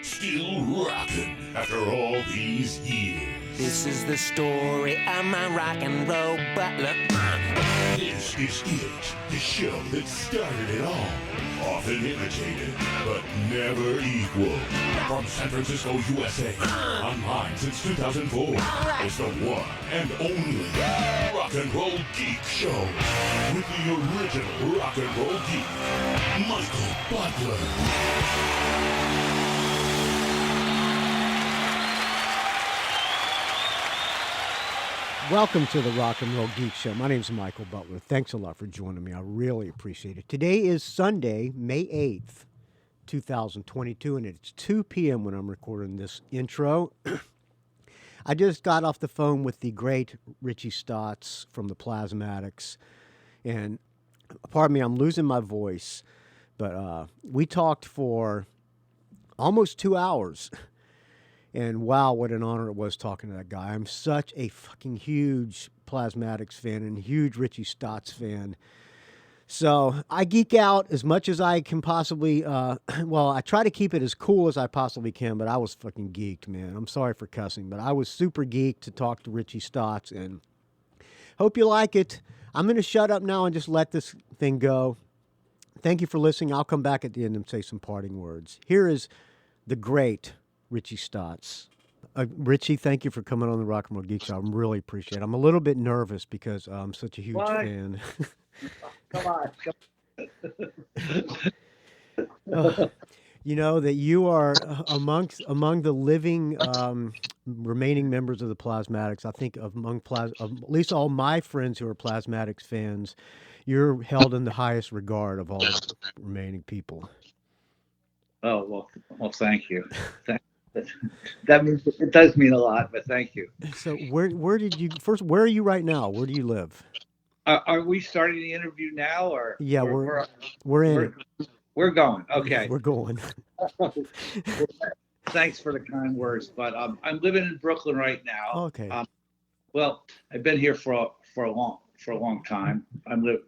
Still rocking after all these years. This is the story of my rock and roll butler. This is it, the show that started it all. Often imitated, but never equal. From San Francisco, USA. Online since 2004. It's the one and only Rock and Roll Geek Show. With the original Rock and Roll Geek, Michael Butler. Welcome to the Rock and Roll Geek Show. My name is Michael Butler. Thanks a lot for joining me. I really appreciate it. Today is Sunday, May 8th, 2022, and it's 2 p.m. when I'm recording this intro. I just got off the phone with the great Richie Stotts from the Plasmatics, and pardon me, I'm losing my voice, but we talked for almost 2 hours. And wow, what an honor it was talking to that guy. I'm such a fucking huge Plasmatics fan and huge Richie Stotts fan. So I geek out as much as I can possibly. I try to keep it as cool as I possibly can, but I was fucking geeked, man. I'm sorry for cussing, but I was super geeked to talk to Richie Stotts, and hope you like it. I'm going to shut up now and just let this thing go. Thank you for listening. I'll come back at the end and say some parting words. Here is the great Richie Stotts. Richie, thank you for coming on the Rock and Roll Geek Show. I really appreciate it. I'm a little bit nervous because I'm such a huge fan. Come on. You know that you are among the living remaining members of the Plasmatics. I think of at least all my friends who are Plasmatics fans, you're held in the highest regard of all the remaining people. Oh, well, thank you. That means it does mean a lot, but thank you. So where did you first? Where are you right now? Where do you live? Are we starting the interview now, or yeah, we're in. We're going. Okay, we're going. Thanks for the kind words, but I'm living in Brooklyn right now. Okay. Well, I've been here for a long time. I live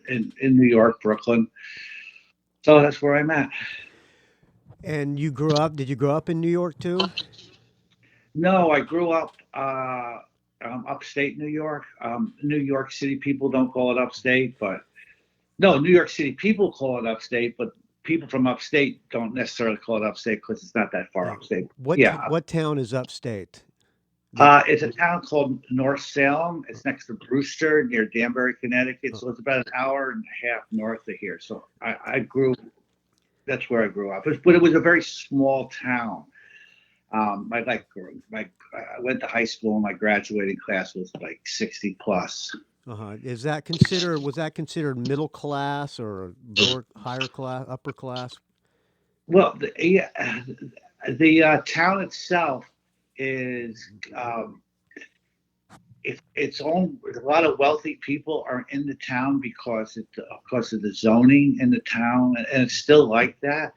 in New York, Brooklyn, so that's where I'm at. And you grew up? Did you grow up in New York too? No, I grew up upstate New York. New York City people don't call it upstate, but no, New York City people call it upstate, but people from upstate don't necessarily call it upstate because it's not that far upstate. What town is upstate? It's a town called North Salem. It's next to Brewster near Danbury, Connecticut. So it's about an hour and a half north of here. So that's where I grew up. But it was a very small town. I went to high school and my graduating class was like 60 plus. Was that considered middle class or lower, higher class, upper class? Well, the town itself is its own. A lot of wealthy people are in the town because of the zoning in the town, and it's still like that.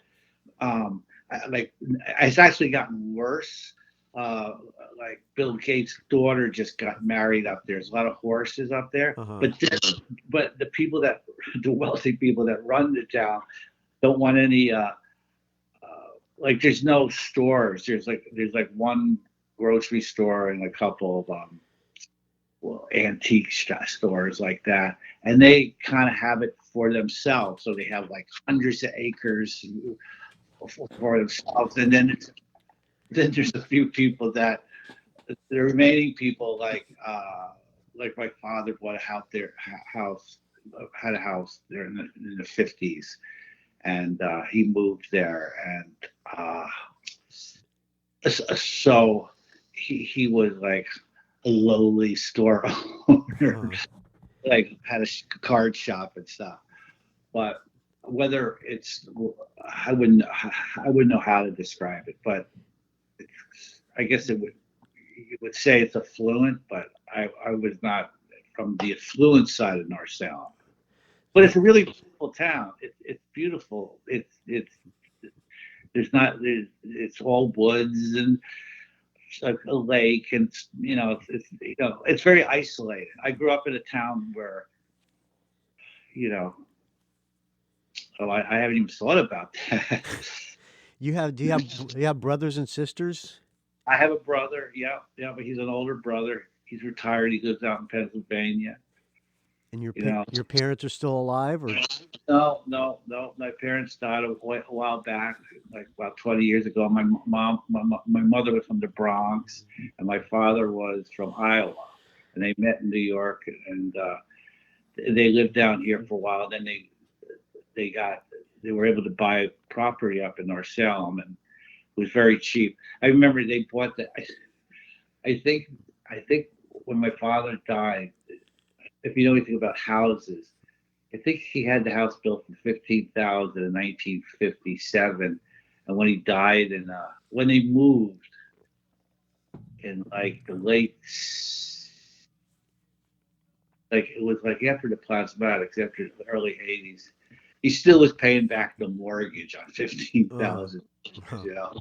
It's actually gotten worse. Like Bill Gates' daughter just got married up there. There's a lot of horses up there, but the wealthy people that run the town don't want any. There's no stores. There's like one grocery store and a couple of antique stores like that, and they kind of have it for themselves. So they have like hundreds of acres for themselves, and then there's a few people the remaining people like my father bought had a house there in the 50s, and he moved there, and so he was like a lowly store owner, like had a card shop and stuff. But whether it's, I wouldn't know how to describe it, but I guess you would say it's affluent, but I was not from the affluent side of North Salem. But it's a really beautiful town. It's beautiful. It's all woods and like a lake, and it's very isolated. I grew up in a town where, I haven't even thought about that. Do you have brothers and sisters? I have a brother. Yeah, yeah, but he's an older brother. He's retired. He lives out in Pennsylvania. And You know, your parents are still alive, or no. My parents died a while back, like about 20 years ago. My mother was from the Bronx, and my father was from Iowa, and they met in New York, and they lived down here for a while. Then they were able to buy property up in North Salem, and it was very cheap. I remember they bought the. I think when my father died, if you know anything about houses, I think he had the house built for 15,000 in 1957, and when he died, and when they moved in like the late, like it was like after the Plasmatics, after the early 80s, he still was paying back the mortgage on 15,000. You know,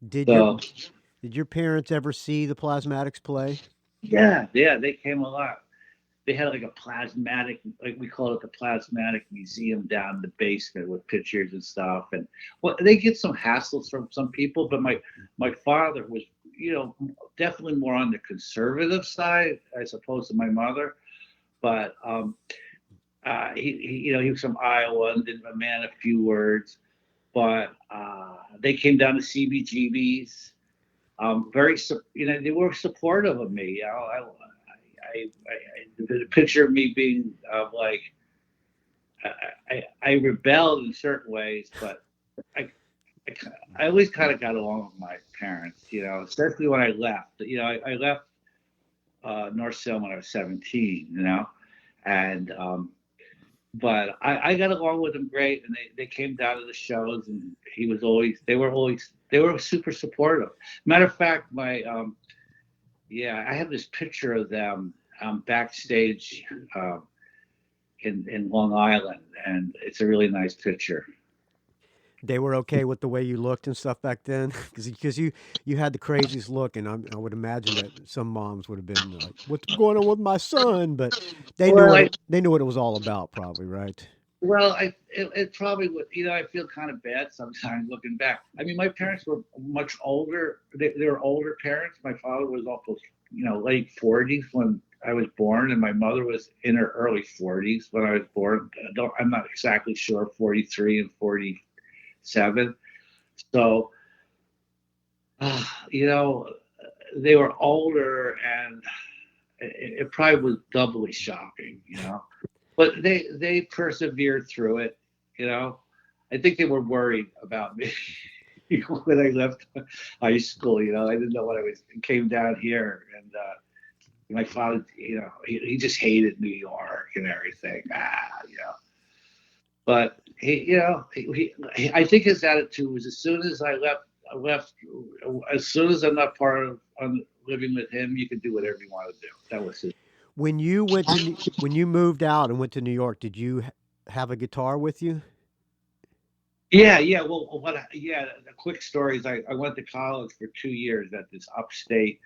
did so your parents ever see the Plasmatics play? yeah, they came a lot. They had like a plasmatic, like we call it the plasmatic museum down in the basement with pictures and stuff. And well, they get some hassles from some people, but my father was, definitely more on the conservative side as opposed to my mother. But he was from Iowa and did a man of few words. But they came down to CBGB's. They were supportive of me. The picture of me being like, I rebelled in certain ways, but I always kind of got along with my parents, especially when I left. I left North Salem when I was 17, and but I got along with them great, and they came down to the shows, and they were super supportive. Matter of fact, I have this picture of them backstage in Long Island, and it's a really nice picture. They were okay with the way you looked and stuff back then, because you had the craziest look, and I would imagine that some moms would have been like, "What's going on with my son?" But they they knew what it was all about, probably, right? Well, it probably would. I feel kind of bad sometimes looking back. I mean, my parents were much older. They were older parents. My father was almost, late 40s when I was born, and my mother was in her early 40s when I was born. I'm not exactly sure, 43 and 47. So, they were older, and it probably was doubly shocking, But they persevered through it, I think they were worried about me when I left high school. I didn't know what I was. Came down here, and my father, he just hated New York and everything. But I think his attitude was as soon as I left. As soon as I'm not part of living with him, you can do whatever you want to do. That was his. When you moved out and went to New York, did you have a guitar with you? Yeah. Well, the quick story is I went to college for 2 years at this upstate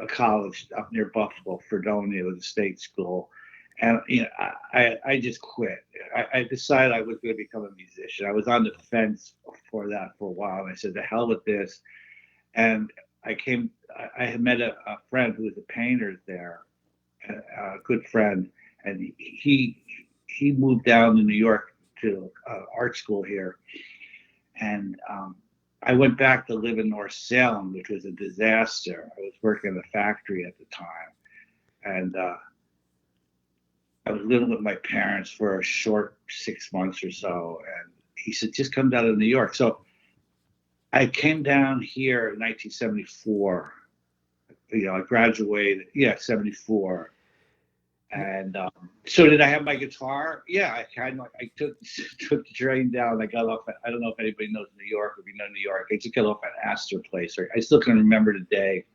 a college up near Buffalo, Fredonia, was a state school. And, I just quit. I decided I was going to become a musician. I was on the fence for that for a while. And I said, the hell with this. And I had met a friend who was a painter there, a good friend. And he moved down to New York to art school here. And I went back to live in North Salem, which was a disaster. I was working in a factory at the time. And I was living with my parents for a short 6 months or so. And he said, just come down to New York. So I came down here in 1974. I graduated, 74. And so did I have my guitar? Yeah, I took the train down. I got off at, I don't know if anybody knows New York. If you know New York, I just got off at Astor Place. I still can remember the day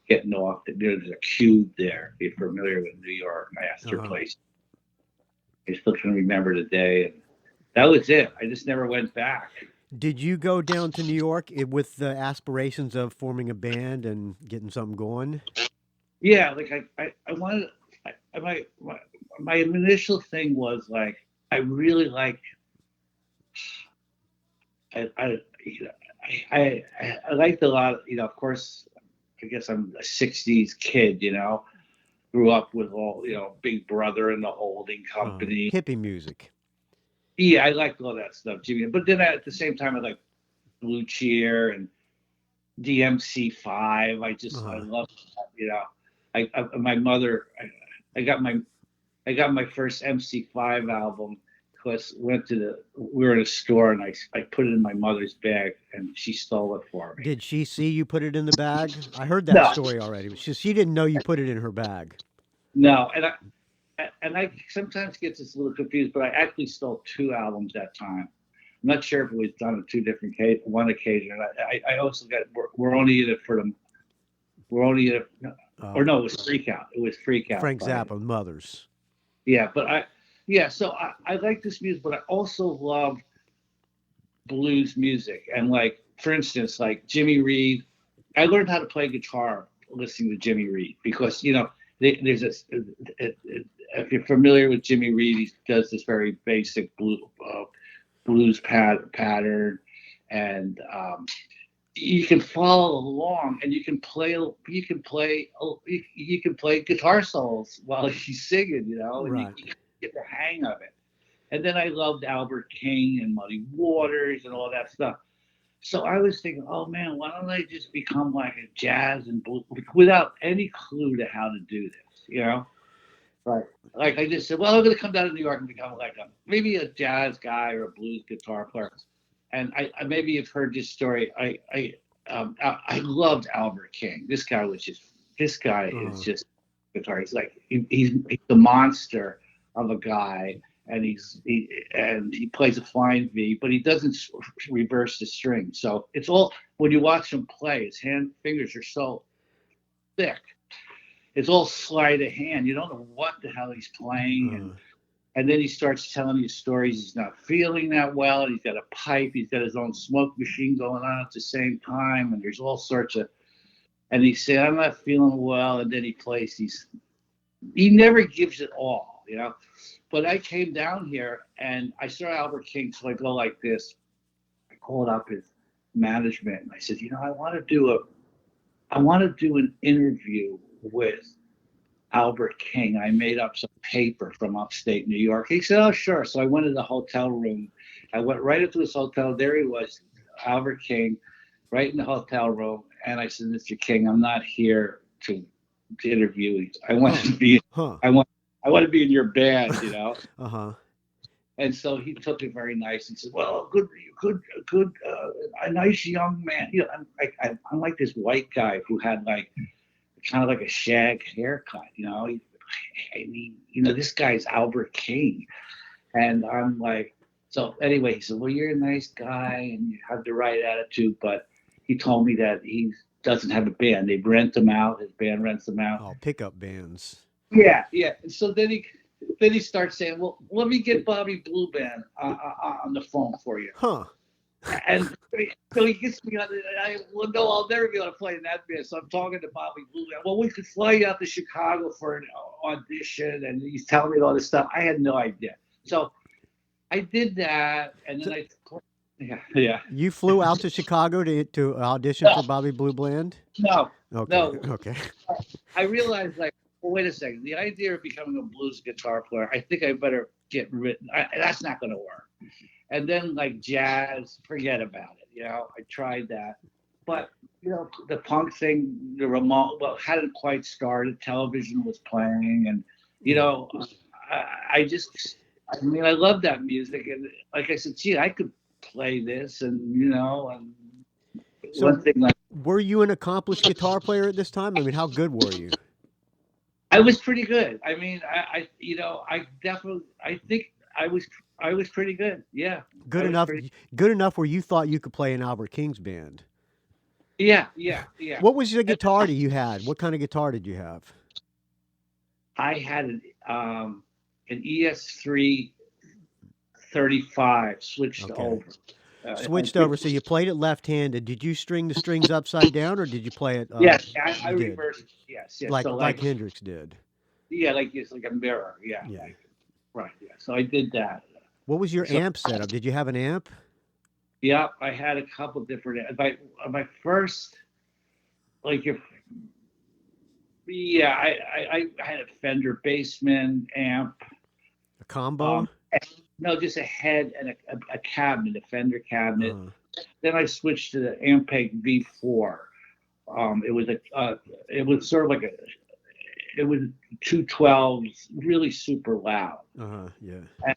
getting off. There's a cube there. If you're familiar with New York, Astor Place. I still can remember the day. And that was it. I just never went back. Did you go down to New York with the aspirations of forming a band and getting something going? Yeah, like I wanted. My initial thing was like I really like you know, I liked a lot. You know, of course, I guess I'm a '60s kid. You know, grew up with all Big Brother and the Holding Company. Hippie music. Yeah, I liked all that stuff, Jimmy. But then at the same time, I like Blue Cheer and DMC5. I love that. You know, my mother, I got my first MC5 album because we were in a store and I put it in my mother's bag and she stole it for me. Did she see you put it in the bag? I heard that No, story already. She didn't know you put it in her bag. no, and I sometimes get this a little confused, but I actually stole two albums that time. I'm not sure if it was done on two different one occasion. I also got we're only in it for them. We're only in it, or no, it was Freak Out. It was Freak Out. Frank Zappa, Mothers. Yeah, but so I like this music, but I also love blues music. And like, for instance, like Jimmy Reed, I learned how to play guitar listening to Jimmy Reed because, there's this, if you're familiar with Jimmy Reed, he does this very basic blues pattern, and you can follow along, and you can play guitar solos while he's singing, and right. you get the hang of it. And then I loved Albert King and Muddy Waters and all that stuff. So I was thinking, oh man, why don't I just become like a jazz and blues without any clue to how to do this, Right. Like I just said, well, I'm going to come down to New York and become like maybe a jazz guy or a blues guitar player. And I maybe you've heard this story. I loved Albert King. This guy is just guitar. He's like he's the monster of a guy, and he plays a flying V, but he doesn't reverse the string. So it's all, when you watch him play, his fingers are so thick. It's all sleight of hand. You don't know what the hell he's playing, and then he starts telling you stories. He's not feeling that well. He's got a pipe. He's got his own smoke machine going on at the same time, and there's all sorts of. And he said, "I'm not feeling well," and then he plays these. He never gives it all, But I came down here and I saw Albert King, so I go like this. I called up his management and I said, I want to do an interview with Albert King. I made up some paper from upstate New York. He said, oh, sure. So I went to the hotel room. I went right into this hotel. There he was, Albert King, right in the hotel room. And I said, Mr. King, I'm not here to interview you. I want to be, I want to be in your band, And so he took it very nice and said, well, good, a nice young man. I'm like this white guy who had like, kind of like a shag haircut, this guy's Albert King. And I'm like, so anyway, he said, well, you're a nice guy and you have the right attitude, but he told me that he doesn't have a band. They rent them out. His band rents them out. Oh, pickup bands. Yeah. And so then he starts saying, well, let me get Bobby Blue Band on the phone for you. Huh. And so he gets me on no, I'll never be able to play in that band. So I'm talking to Bobby Blue Band. Well, we could fly you out to Chicago for an audition. And he's telling me all this stuff. I had no idea. So I did that. And then yeah. You flew out to Chicago to audition for Bobby Blue Band? No. Okay. No. Okay. I realized, well, wait a second. The idea of becoming a blues guitar player, I think I better get written. That's not going to work. And then like jazz, forget about it. I tried that. But, the punk thing, the remote, hadn't quite started. Television was playing. And, I love that music. And like I said, gee, I could play this and, and so one thing like. Were you an accomplished guitar player at this time? I mean, how good were you? I was pretty good. I mean, I think I was pretty good. Yeah. Good enough where you thought you could play in Albert King's band. Yeah. What was the guitar that you had? What kind of guitar did you have? I had an ES3 35 switched over. Switched over, so you played it left-handed. Did you string the strings upside down, or did you play it? Yes, I reversed. Yes. Like Hendrix did. Yeah, it's like a mirror. Yeah. Right. Yeah. So I did that. What was your amp setup? Did you have an amp? Yeah, I had a couple different. My first, like your, yeah, I had a Fender Bassman amp. A combo? No, just a head and a cabinet, a Fender cabinet. Uh, Then I switched to the Ampeg V4. It was sort of like it was 212s, really super loud. yeah. And,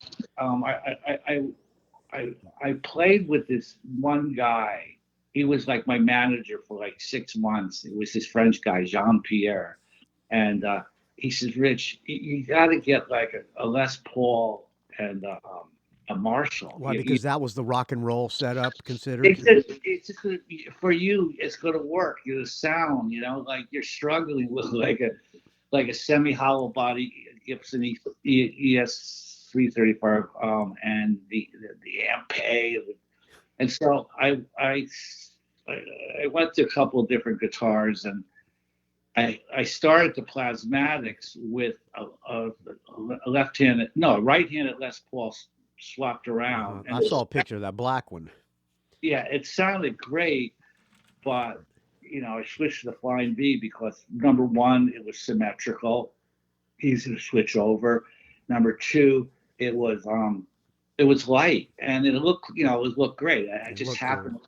I played with this one guy. He was like my manager for like 6 months. It was this French guy, Jean Pierre, and he says, "Rich, you got to get like a Les Paul and a Marshall." Why? Because that was the rock and roll setup considered. It's just gonna, for you. It's going to work. The sound, like you're struggling with like a semi-hollow body Gibson ES 335 and the Ampeg, and so I went to a couple of different guitars, and I started the Plasmatics with a right-handed Les Paul swapped around. I saw a picture of that black one. Yeah, it sounded great, but I switched to the Flying V because number one, it was symmetrical, easy to switch over. Number two, it was light and it looked great. It just happened. Cool.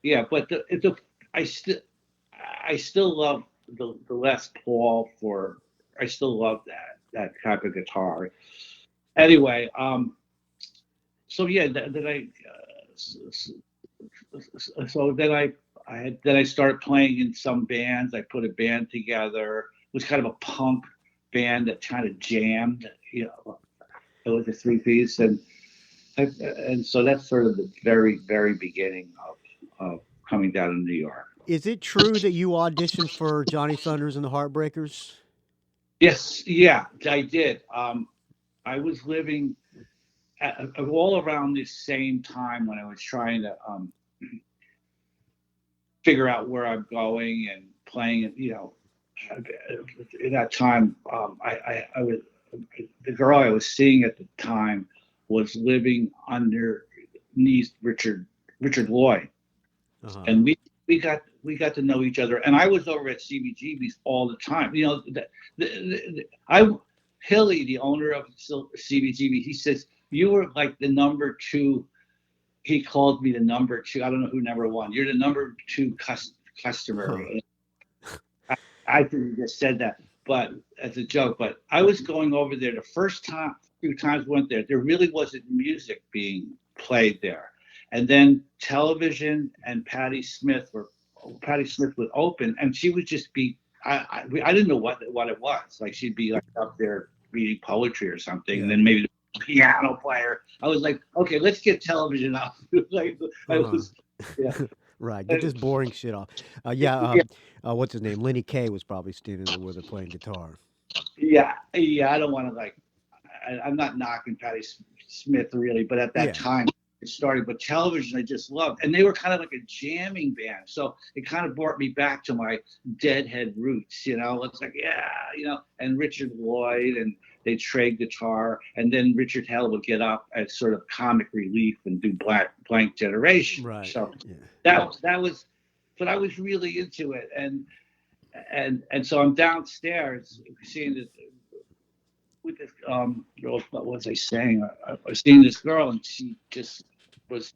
Yeah, but I still love the Les Paul I still love that type of guitar. Anyway, so yeah, then I started playing in some bands. I put a band together. It was kind of a punk band that kind of jammed. It was a 3-piece, and so that's sort of the very, very beginning of coming down to New York. Is it true that you auditioned for Johnny Thunders and the Heartbreakers? Yes, yeah, I did. I was living all around this same time when I was trying to figure out where I'm going and playing. At that time, the girl I was seeing at the time was living underneath Richard Lloyd, and we got to know each other. And I was over at CBGB's all the time. Hilly, the owner of CBGB, he says you were like the number two. He called me the number two. I don't know who number one. You're the number two customer. I think he just said that, but as a joke. But I was going over there the first few times I went there. There really wasn't music being played there, and then television and Patti Smith would open, and she would just be. I didn't know what it was. Like she'd be like up there reading poetry or something, and then maybe the piano player. I was like, okay, let's get television off. Right, get this boring shit off. What's his name? Lenny Kaye was probably standing there with her playing guitar. Yeah. I don't want to I'm not knocking Patti Smith really, but at that time it started. But television, I just loved, and they were kind of like a jamming band, so it kind of brought me back to my Deadhead roots. It's like and Richard Lloyd, and they'd trade guitar, and then Richard Hell would get up as sort of comic relief and do Blank Generation. Right. So that was, but I was really into it, and so I'm downstairs seeing this with this girl. What was I saying? I was seeing this girl, and she just was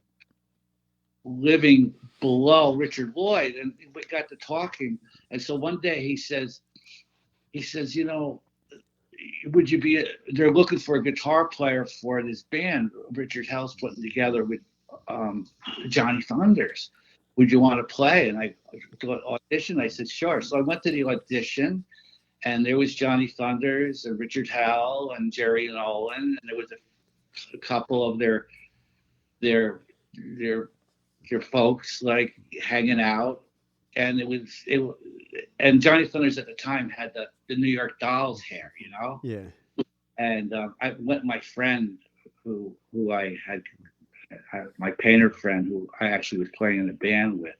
living below Richard Lloyd, and we got to talking. And so one day he says, would you be? They're looking for a guitar player for this band Richard Hell's putting together with Johnny Thunders. Would you want to play? And I audition. I said sure. So I went to the audition, and there was Johnny Thunders and Richard Hell and Jerry Nolan, and there was a couple of their folks like hanging out, and and Johnny Thunders at the time had the New York Dolls hair, Yeah. And I went with my friend who I had my painter friend who I actually was playing in a band with.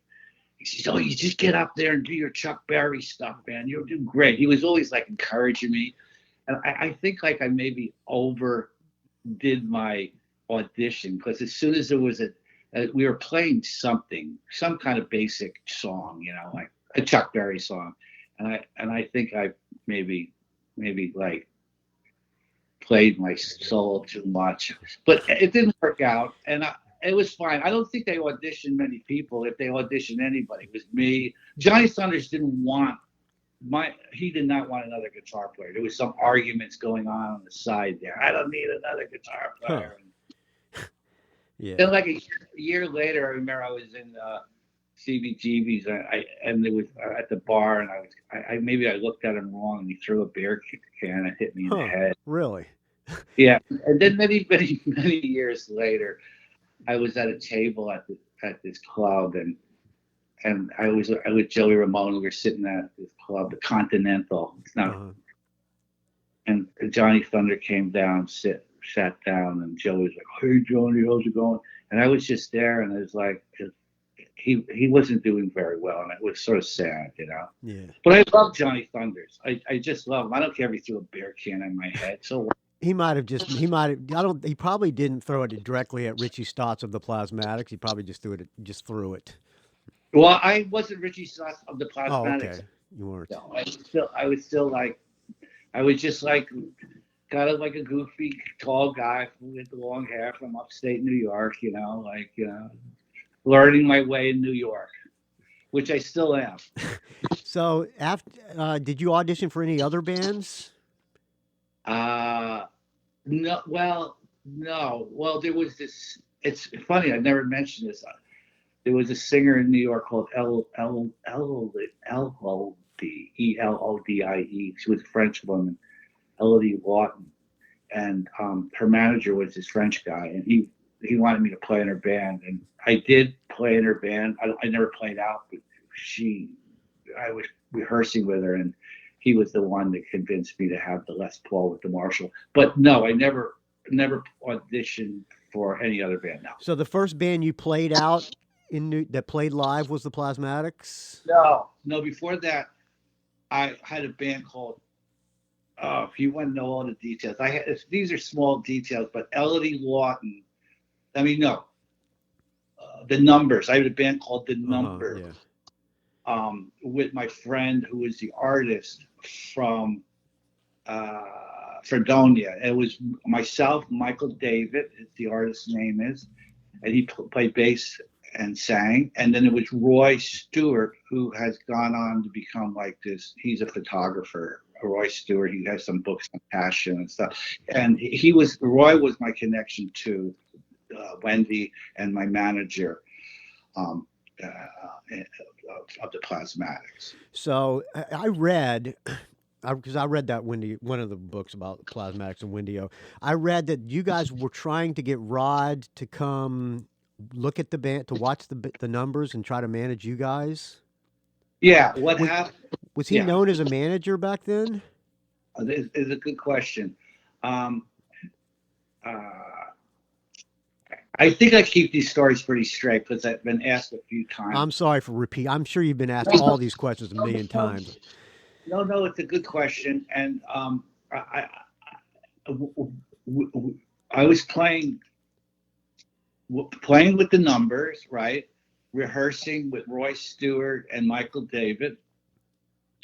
He says, "Oh, you just get up there and do your Chuck Berry stuff, man. You'll do great." He was always like encouraging me, and I think like I maybe overdid my audition, because as soon as there was we were playing some kind of basic song, like a Chuck Berry song, and I think I maybe like played my solo too much, but it didn't work out, and it was fine. I don't think they auditioned many people. If they auditioned anybody, it was me. Johnny Thunders he did not want another guitar player. There was some arguments going on the side there. I don't need another guitar player. Huh. Yeah. Then like a year later, I remember I was in CBGB's and it was at the bar, and I maybe I looked at him wrong, and he threw a beer can and hit me in the head. Really? Yeah. And then many years later, I was at a table at this club, and I was with Joey Ramone. We were sitting at this club, the Continental. It's not. And Johnny Thunder came down, sat down, and Joey was like, "Hey, Johnny, how's it going?" And I was just there, and it was like he wasn't doing very well, and it was sort of sad, Yeah. But I love Johnny Thunders. I just love him. I don't care if he threw a beer can in my head. So he probably didn't throw it directly at Richie Stotts of the Plasmatics. He probably just threw it. Well, I wasn't Richie Stotts of the Plasmatics. Oh, okay. You weren't. No, I was just like kind of like a goofy, tall guy with long hair from upstate New York, learning my way in New York, which I still am. So, did you audition for any other bands? No. Well, there was this. It's funny. I never mentioned this. There was a singer in New York called Elodie. She was a French woman, Elodie Lawton, and her manager was this French guy, and he wanted me to play in her band, and I did play in her band. I never played out, but I was rehearsing with her, and he was the one that convinced me to have the Les Paul with the Marshall. But no, I never auditioned for any other band. No. So the first band you played out that played live was the Plasmatics? No. Before that, I had a band called. If you want to know all the details, these are small details, but Elodie Lawton. The Numbers. I had a band called The Numbers. Yeah. With my friend who was the artist from Fredonia. It was myself, Michael David, the artist's name is, and he played bass and sang. And then it was Roy Stewart, who has gone on to become like this. He's a photographer. Roy Stewart. He has some books on passion and stuff. And Roy was my connection to Wendy and my manager of the Plasmatics. So I read, because I read that one of the books about Plasmatics and Wendy-O. I read that you guys were trying to get Rod to come look at the band, to watch the numbers and try to manage you guys. Yeah, what happened? Was he known as a manager back then? It's a good question. I think I keep these stories pretty straight because I've been asked a few times. I'm sorry for repeat. I'm sure you've been asked all these questions a million times. No, it's a good question. And I was playing with the Numbers, right? Rehearsing with Roy Stewart and Michael David.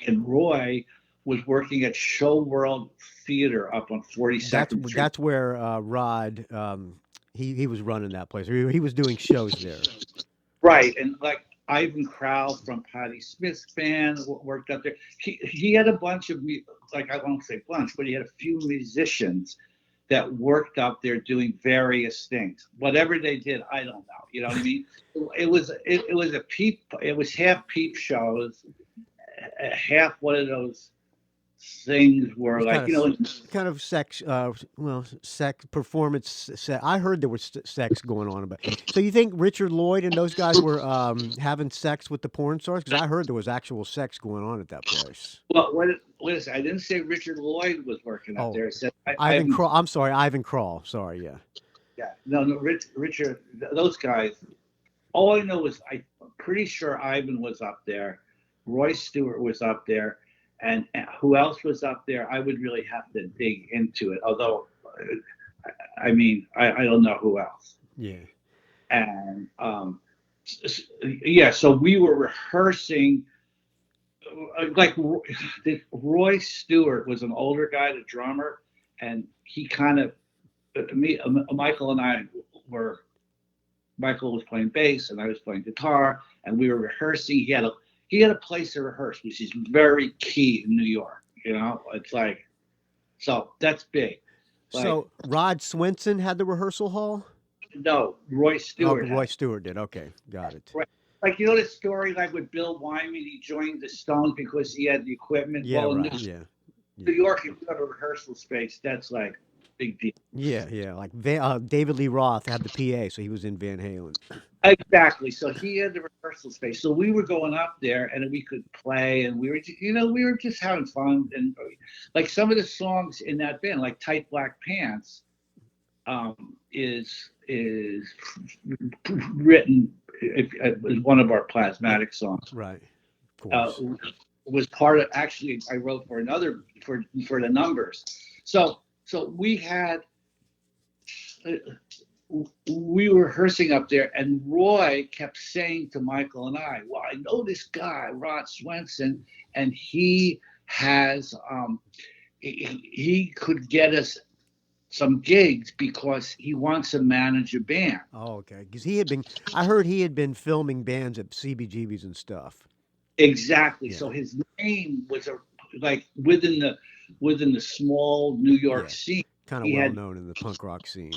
And Roy was working at Show World Theater up on 42nd Street. That's where Rod, he was running that place. He was doing shows there. Right. And like Ivan Crowell from Patti Smith's band worked up there. He had a bunch of, I won't say bunch, but he had a few musicians that worked up there doing various things. Whatever they did, I don't know. You know what I mean? It was half peep shows, half one of those things were like, kind of sex, sex performance. I heard there was sex going on about. So you think Richard Lloyd and those guys were having sex with the porn stars? Because I heard there was actual sex going on at that place. Well, listen, I didn't say Richard Lloyd was working up there. I said Ivan Krall. I'm sorry, Ivan Krall. Sorry, yeah. Yeah, no, Richard. Those guys. All I know is I'm pretty sure Ivan was up there, Roy Stewart was up there. And who else was up there? I would really have to dig into it. Although, I don't know who else. Yeah. And yeah, so we were rehearsing. Like Roy Stewart was an older guy, the drummer, and he kind of Michael and I were. Michael was playing bass and I was playing guitar, and we were rehearsing. He had a place to rehearse, which is very key in New York. You know, it's like, so that's big. Like, So Rod Swenson had the rehearsal hall? no, Roy Stewart. Roy Stewart did. Okay, got it. Right. Like, you know the story, like with Bill Wyman, he joined the Stones because he had the equipment. Yeah, well, right. New York, if you have a rehearsal space, that's like big deal. Yeah. Like David Lee Roth had the PA, so he was in Van Halen. Exactly. So he had the rehearsal space. So we were going up there, and we could play, and we were just having fun. And like some of the songs in that band, like "Tight Black Pants," is written. It was one of our Plasmatics songs. Right. Of course. Was part of, actually I wrote for the Numbers. So we were rehearsing up there, and Roy kept saying to Michael and I, well, I know this guy, Rod Swenson, and he has he could get us some gigs because he wants to manage a band. Oh, okay. Because I heard he had been filming bands at CBGB's and stuff. Exactly. Yeah. So his name was like within the small New York scene. Kind of well known in the punk rock scene.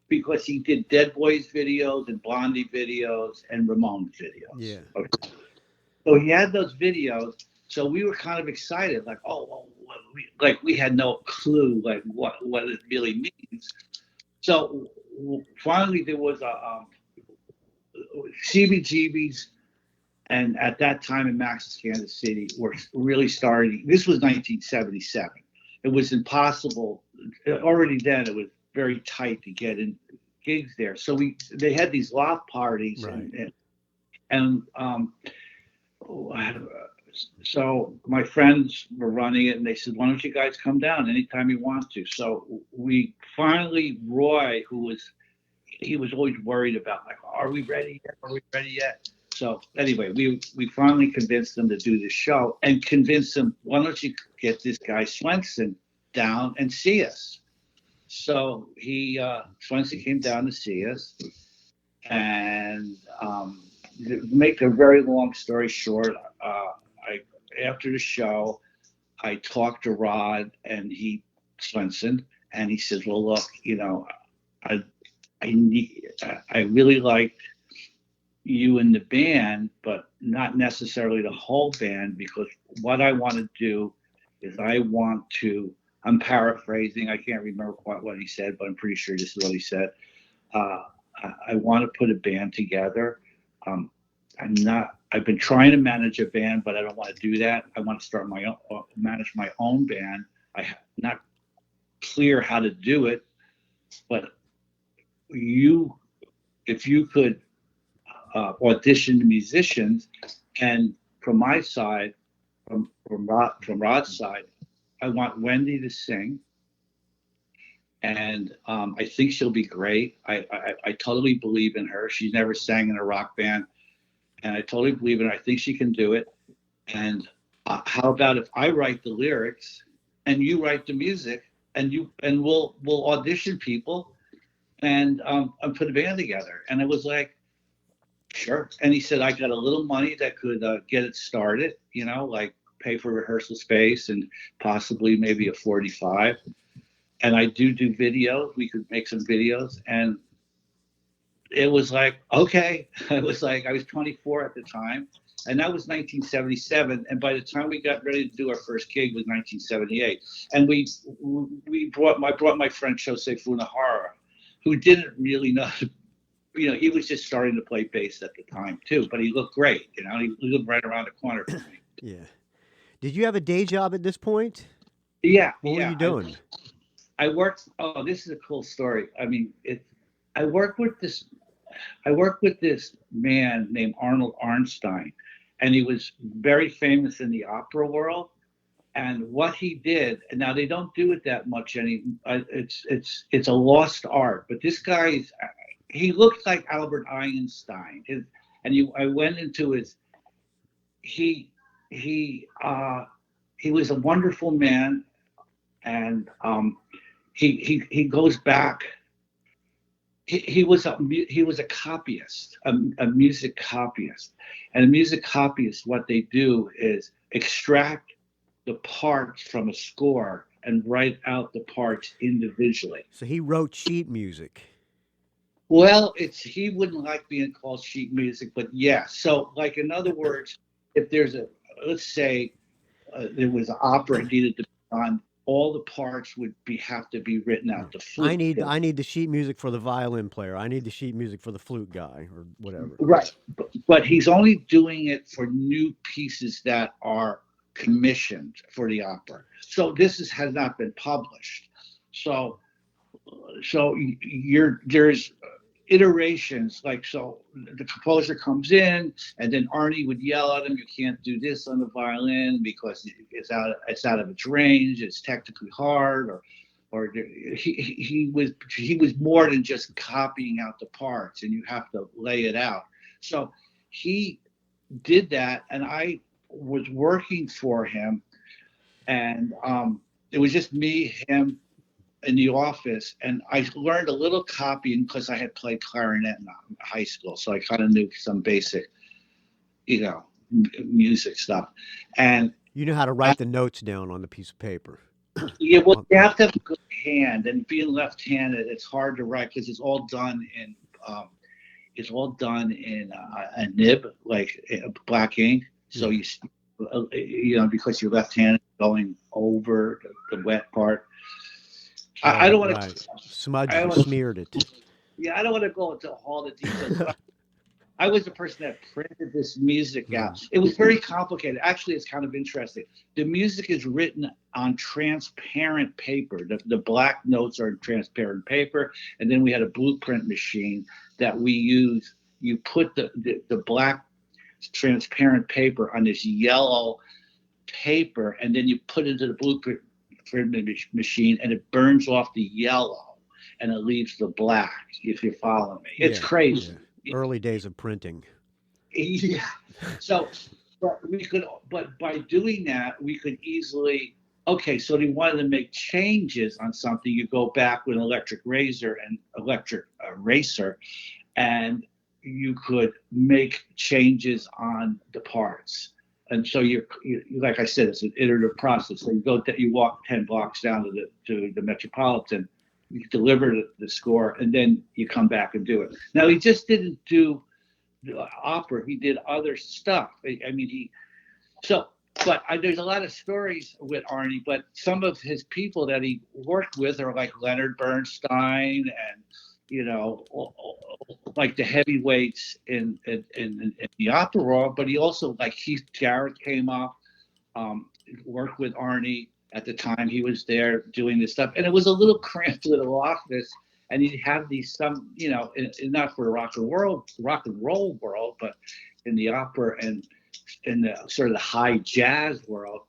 Because he did Dead Boys videos and Blondie videos and Ramones videos. Yeah. Okay. So he had those videos. So we were kind of excited, like, we had no clue like what it really means. So finally there was a CBGB's. And at that time in Max's Kansas City, were really starting. This was 1977. It was impossible. Already then, it was very tight to get in gigs there. So they had these loft parties, right. and so my friends were running it, and they said, "Why don't you guys come down anytime you want to?" So we finally, Roy, he was always worried about, like, are we ready yet? Are we ready yet? So anyway, we finally convinced them to do this show, and convinced them, why don't you get this guy Swenson down and see us? So Swenson came down to see us, and to make a very long story short, after the show, I talked to Rod and Swenson, and he says, well, look, I really liked you in the band, but not necessarily the whole band, because what I want to do is I'm paraphrasing, I can't remember quite what he said, but I'm pretty sure this is what he said. I want to put a band together. I've been trying to manage a band, but I don't want to do that. I want to start manage my own band. I'm not clear how to do it, but if you could audition the musicians, and from my side, from Rod's side, I want Wendy to sing, and I think she'll be great. I totally believe in her. She's never sang in a rock band, and I totally believe in her. I think she can do it. And how about if I write the lyrics and you write the music, and we'll audition people and put a band together. And it was like, sure. And he said, I got a little money that could get it started, like pay for rehearsal space and possibly maybe a 45. And I do videos. We could make some videos. And it was like, okay. It was like, I was 24 at the time. And that was 1977. And by the time we got ready to do our first gig was 1978. And I brought my friend Shosei Hinohara, who didn't really know. He was just starting to play bass at the time too, but he looked great. He lived right around the corner from me. Yeah. Did you have a day job at this point? Yeah. What were you doing? I worked. Oh, this is a cool story. I mean, I worked with this man named Arnold Arnstein, and he was very famous in the opera world. And what he did, and now they don't do it that much anymore. It's a lost art. But this guy he looked like Albert Einstein. I went into his. He was a wonderful man, and he goes back. He was a copyist, a music copyist, and a music copyist. What they do is extract the parts from a score and write out the parts individually. So he wrote sheet music. Well, he wouldn't like being called sheet music, but yeah. So, like, in other words, if there's let's say there was an opera needed to be on, all the parts would have to be written out. The flute. I need the sheet music for the violin player. I need the sheet music for the flute guy or whatever. Right, but he's only doing it for new pieces that are commissioned for the opera. So this has not been published. So there's iterations, like, so the composer comes in and then Arnie would yell at him, you can't do this on the violin because it's out of its range, it's technically hard, or he was more than just copying out the parts, and you have to lay it out. So he did that, and I was working for him, and it was just me, him, in the office, and I learned a little copying because I had played clarinet in high school, so I kind of knew some basic, music stuff. And you know how to write the notes down on the piece of paper. Yeah, well, you have to have a good hand, and being left-handed, it's hard to write because it's all done in a nib, like black ink. So because you're left-handed, going over the wet part. I don't want to smudge and smeared it. Yeah, I don't want to go into all the details. I was the person that printed this music out. It was very complicated. Actually, it's kind of interesting. The music is written on transparent paper. The black notes are transparent paper, and then we had a blueprint machine that we use. You put the black transparent paper on this yellow paper, and then you put it into the blueprint machine, and it burns off the yellow and it leaves the black, if you follow me. It's crazy. Yeah. Early days of printing. Yeah. So but by doing that, we could easily, so they wanted to make changes on something, you go back with an electric razor and electric eraser, and you could make changes on the parts. And so you like I said, it's an iterative process. So you walk 10 blocks down to the Metropolitan, you deliver the score, and then you come back and do it. Now, he just didn't do the opera; he did other stuff. There's a lot of stories with Arnie, but some of his people that he worked with are like Leonard Bernstein and like the heavyweights in the opera world, but he also, like, Keith Jarrett came up, worked with Arnie at the time he was there doing this stuff, and it was a little cramped little office, and he'd have these not for the rock and roll world, but in the opera and in the sort of the high jazz world,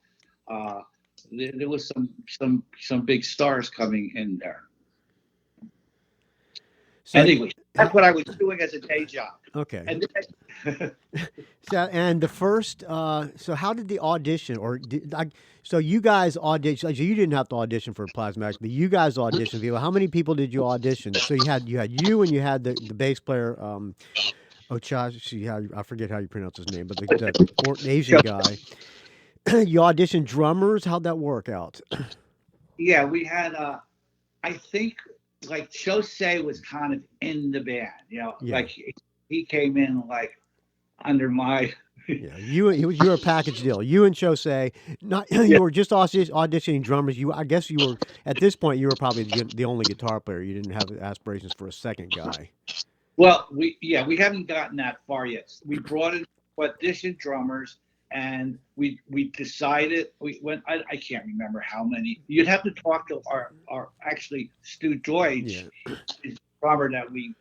there was some big stars coming in there. So, anyway, that's what I was doing as a day job. Okay. And the first, so how did the audition, so you guys auditioned, so you didn't have to audition for Plasmatics, but you guys auditioned people. How many people did you audition? So you had you and you had the bass player, Ochashi, I forget how you pronounce his name, but the Asian guy. You auditioned drummers. How'd that work out? Yeah, we had, I think, like, Chosei was kind of in the band, like he came in like under my. Yeah, you were a package deal. You and Chosei, you were just auditioning drummers. I guess you were at this point. You were probably the only guitar player. You didn't have aspirations for a second guy. Well, we haven't gotten that far yet. We brought in audition drummers. And we decided, we went, I can't remember how many. You'd have to talk to our actually Stu Deutsch, is the drummer that we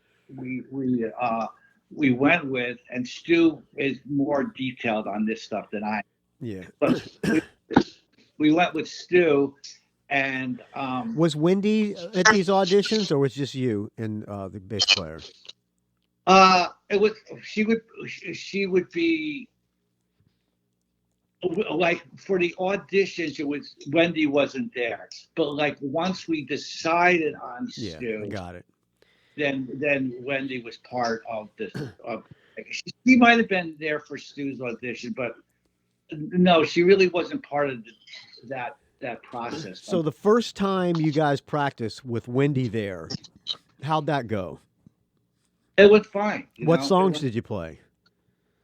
went with, and Stu is more detailed on this stuff than I. Yeah. But we went with Stu, and was Wendy at these auditions, or was just you and the bass player? It was she would be like for the auditions. It was Wendy wasn't there, but like once we decided on Yeah, Stu, I got it. then Wendy was part of this. She might have been there for Stu's audition, but no, she really wasn't part of that process. So the first time you guys practiced with Wendy there, how'd that go? It was fine. What songs did you play?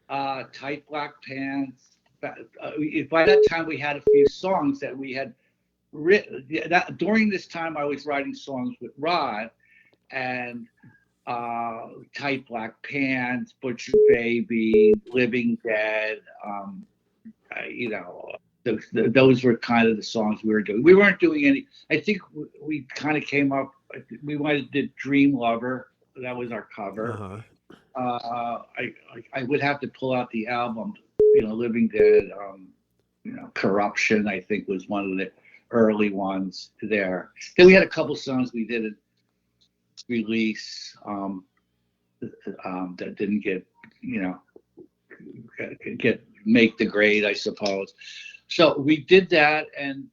Tight Black Pants. By that time, we had a few songs that we had written. During this time, I was writing songs with Rod, and Tight Black Pants, Butcher Baby, Living Dead. Those were kind of the songs we were doing. We weren't doing any. I think we kind of came up. We might have did Dream Lover. That was our cover. I would have to pull out the album. Living Dead. Corruption. I think was one of the early ones there. Then we had a couple songs we didn't release that didn't get make the grade, I suppose. So we did that, and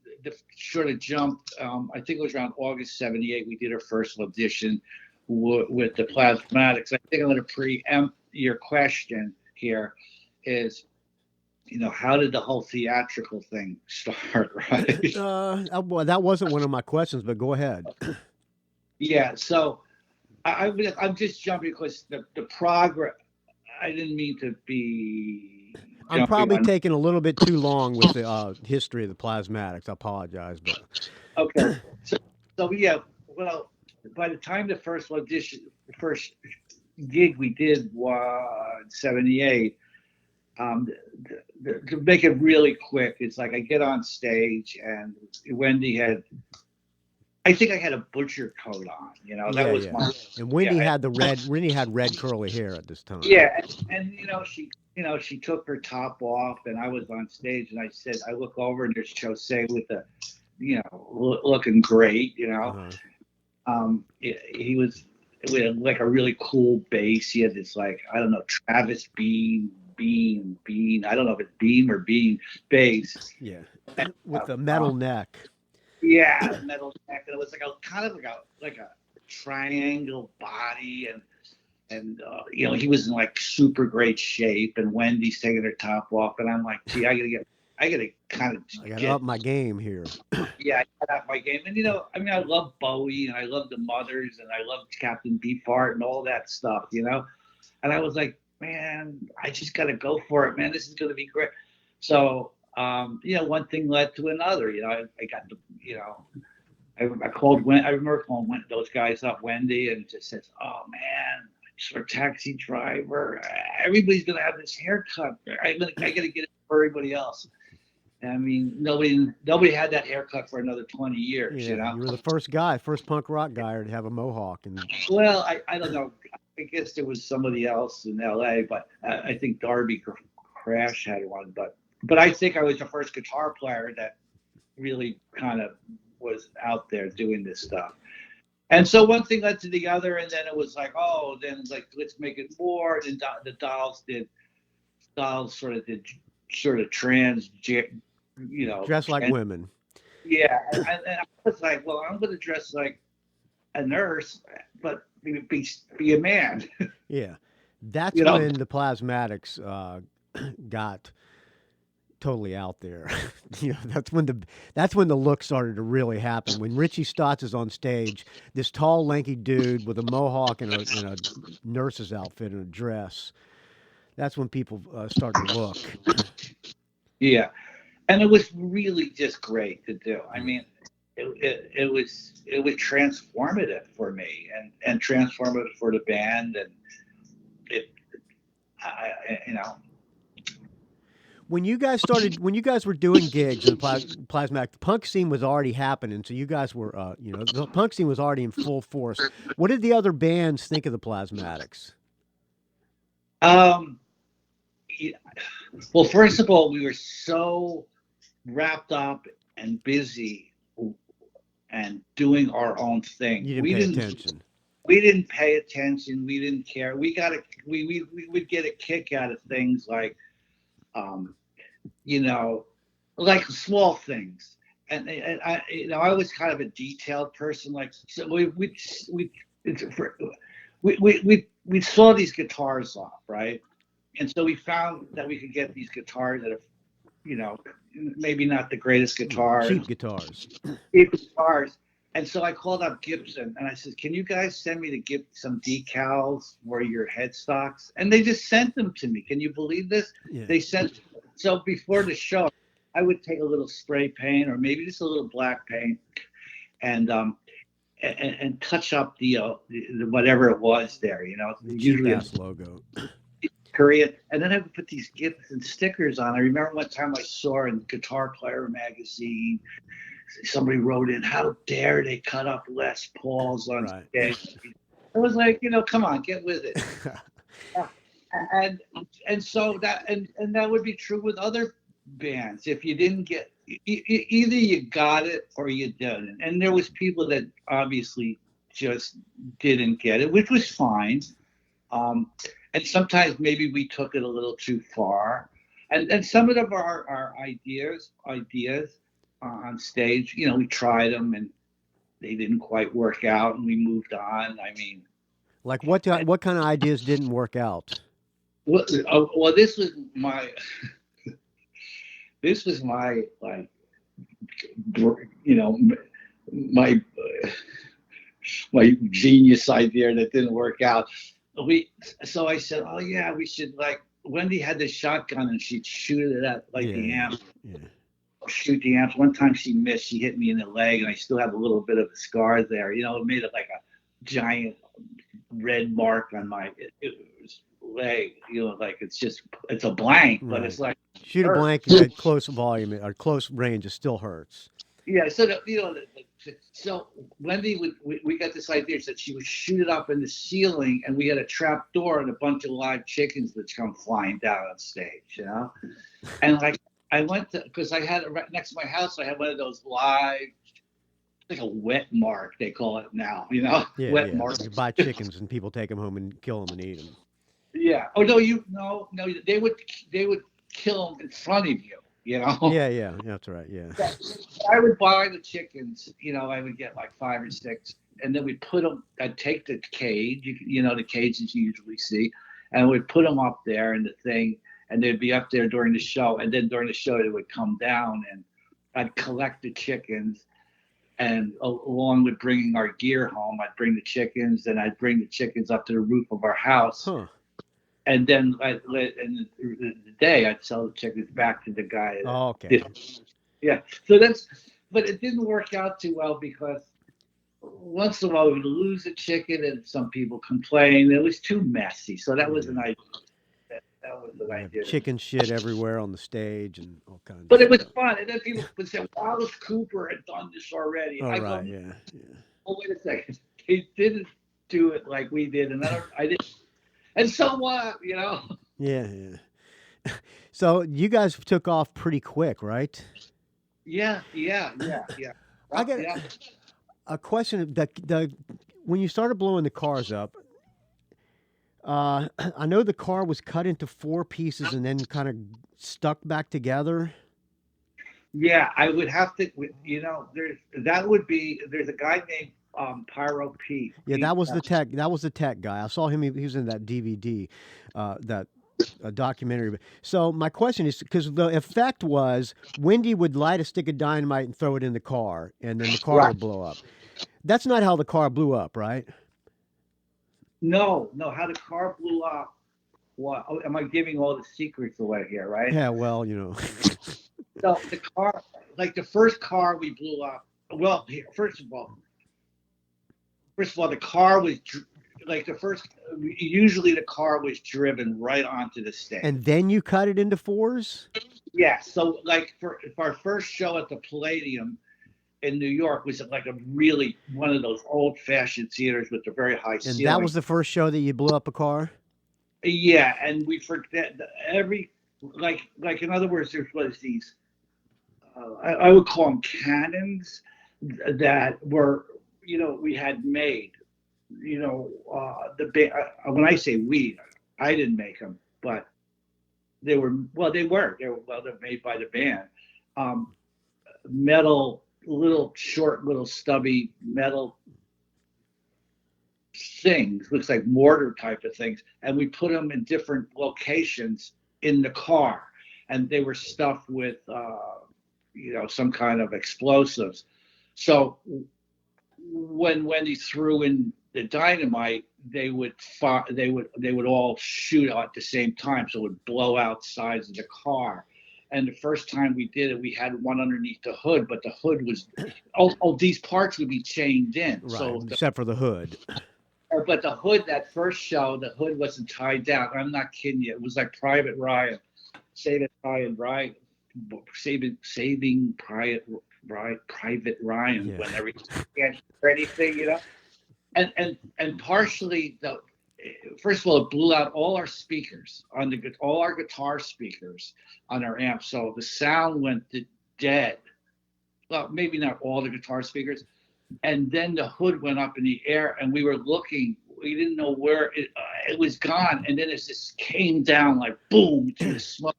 sort of jumped. I think it was around August '78. We did our first audition with the Plasmatics. I think I'm going to preempt your question here. Is how did the whole theatrical thing start? Right? Well, that wasn't one of my questions, but go ahead. Yeah. So I'm just jumping because the progress. I didn't mean to be. I'm probably taking a little bit too long with the history of the Plasmatics. I apologize, but okay. So yeah. Well, by the time the first gig we did was '78. To make it really quick, it's like I get on stage and Wendy had. I think I had a butcher coat on, that was my. And Wendy had Wendy had red curly hair at this time. Yeah, and she took her top off, and I was on stage, and I said, I look over, and there's Jose with the, looking great, He was with like a really cool bass. He had this I don't know, Travis Bean. I don't know if it's Beam or Bean bass. Yeah, with the metal neck. Yeah, metal neck, and it was like a triangle body, and he was in super great shape, and Wendy's taking her top off, and I'm like, gee, I gotta up my game here. Yeah, I got up my game, and I love Bowie, and I love the Mothers, and I love Captain Beefheart, and all that stuff, and I was like, man, I just got to go for it, man. This is going to be great. So, one thing led to another. I got I called I remember calling those guys up, Wendy, and just says, oh, man, for a taxi driver, everybody's going to have this haircut. I got to get it for everybody else. I mean, nobody had that haircut for another 20 years, You were the first punk rock guy to have a mohawk. Well, I don't know. I guess there was somebody else in L.A., but I think Darby Crash had one. But I think I was the first guitar player that really kind of was out there doing this stuff. And so one thing led to the other, and then it was let's make it more. And the Dolls sort of trans, dress like women. Yeah, and I was like, well, I'm going to dress like a nurse, but be a man. Yeah, that's when the Plasmatics got totally out there. That's when the look started to really happen. When Richie Stotts is on stage, this tall, lanky dude with a mohawk and a nurse's outfit and a dress. That's when people start to look. Yeah, and it was really just great to do. I mean, it was transformative for me and transformative for the band, and When you guys were doing gigs in Plasmatic, the punk scene was already happening. So you guys were, the punk scene was already in full force. What did the other bands think of the Plasmatics? Well, first of all, we were so wrapped up and busy and doing our own thing. You didn't pay attention. we didn't pay attention. We didn't care. We would get a kick out of things like, you know, like small things. And I, you know, I was kind of a detailed person. Like, so we saw these guitars off, right? And so we found that we could get these guitars that are, you know, maybe not the greatest guitars. Cheap guitars. Cheap guitars. And so I called up Gibson and I said, can you guys send me some decals for your headstocks? And they just sent them to me. Can you believe this? Yeah. They sent, so before the show, I would take a little spray paint or maybe just a little black paint and touch up the whatever it was there, you know. Usually a logo. Korea, and then I would put these Gibson stickers on. I remember one time I saw in Guitar Player magazine, somebody wrote in, "How dare they cut up Les Pauls on stage?" I was like, you know, come on, get with it. and so that and that would be true with other bands. If you didn't get, either you got it or you didn't. And there was people that obviously just didn't get it, which was fine. And sometimes maybe we took it a little too far. And some of them are our ideas on stage. You know, we tried them and they didn't quite work out, and we moved on. I mean, like what kind of ideas didn't work out? Well, this was my like, you know, my genius idea that didn't work out. So I said, oh yeah, we should, like, Wendy had this shotgun and she'd shoot it at the amp. Yeah. Shoot the amps. One time she missed. She hit me in the leg, and I still have a little bit of a scar there. You know, it made it like a giant red mark on my leg. You know, like it's a blank, but it's like shoot a blank at close volume or close range. It still hurts. Yeah. So so Wendy we got this idea that she would shoot it up in the ceiling, and we had a trap door and a bunch of live chickens that come flying down on stage. You know, and like. I went to, because I had it right next to my house. I had one of those live, like a wet mark, they call it now, you know? Yeah, wet mark. You buy chickens and people take them home and kill them and eat them. Yeah. Oh, no, they would kill them in front of you, you know? Yeah, that's right, yeah. I would buy the chickens, you know, I would get like 5 or 6, and then we'd put them, I'd take the cage, you know, the cages you usually see, and we'd put them up there in the thing, and they'd be up there during the show. And then during the show, they would come down, and I'd collect the chickens. And along with bringing our gear home, I'd bring the chickens, and I'd bring the chickens up to the roof of our house. Huh. And then in the day, I'd sell the chickens back to the guy. Oh, okay. Yeah. But it didn't work out too well, because once in a while we'd lose a chicken, and some people complained. It was too messy. So that was an idea. That was the idea. Chicken shit everywhere on the stage and all kinds. But it was fun, and then people would say, "Well, Alice Cooper had done this already." Oh, right, yeah. Oh, wait a second, he didn't do it like we did, and I didn't. And so what, you know? Yeah. So you guys took off pretty quick, right? Yeah. I got a question. When you started blowing the cars up. I know the car was cut into 4 pieces and then kind of stuck back together. Yeah, I would have to, you know, there's a guy named Pyro Pete. Yeah, that was the tech. That was the tech guy. I saw him. He was in that DVD, that documentary. So my question is, because the effect was Wendy would light a stick of dynamite and throw it in the car, and then the car would blow up. That's not how the car blew up, right? No, how the car blew up. What? Oh, am I giving all the secrets away here, right? Yeah, well, you know. So the car, like the first car we blew up. Well, here, first of all, the car was like usually the car was driven right onto the stage. And then you cut it into 4s? Yeah. So like for our first show at the Palladium in New York was like one of those old-fashioned theaters with the very high ceiling. And that was the first show that you blew up a car? Yeah, and we forget like in other words, there was these I would call them cannons that were, you know, we had made the band. When I say we, I didn't make them, but they were made by the band. Metal, little short, little stubby metal things, looks like mortar type of things, and we put them in different locations in the car, and they were stuffed with some kind of explosives. So when Wendy threw in the dynamite, they would all shoot out at the same time, so it would blow out sides of the car. And the first time we did it, we had one underneath the hood, but the hood was all these parts would be chained in. Right, so except for the hood. But the hood, that first show, the hood wasn't tied down. I'm not kidding you. It was like Private Ryan, Saving Private Ryan, saving Private Ryan Yeah. when everything can't hear anything, And partially, first of all, it blew out all our speakers all our guitar speakers on our amp, so the sound went dead. Well, maybe not all the guitar speakers. And then the hood went up in the air, and we were looking. We didn't know where it was gone, and then it just came down like boom to the smoke.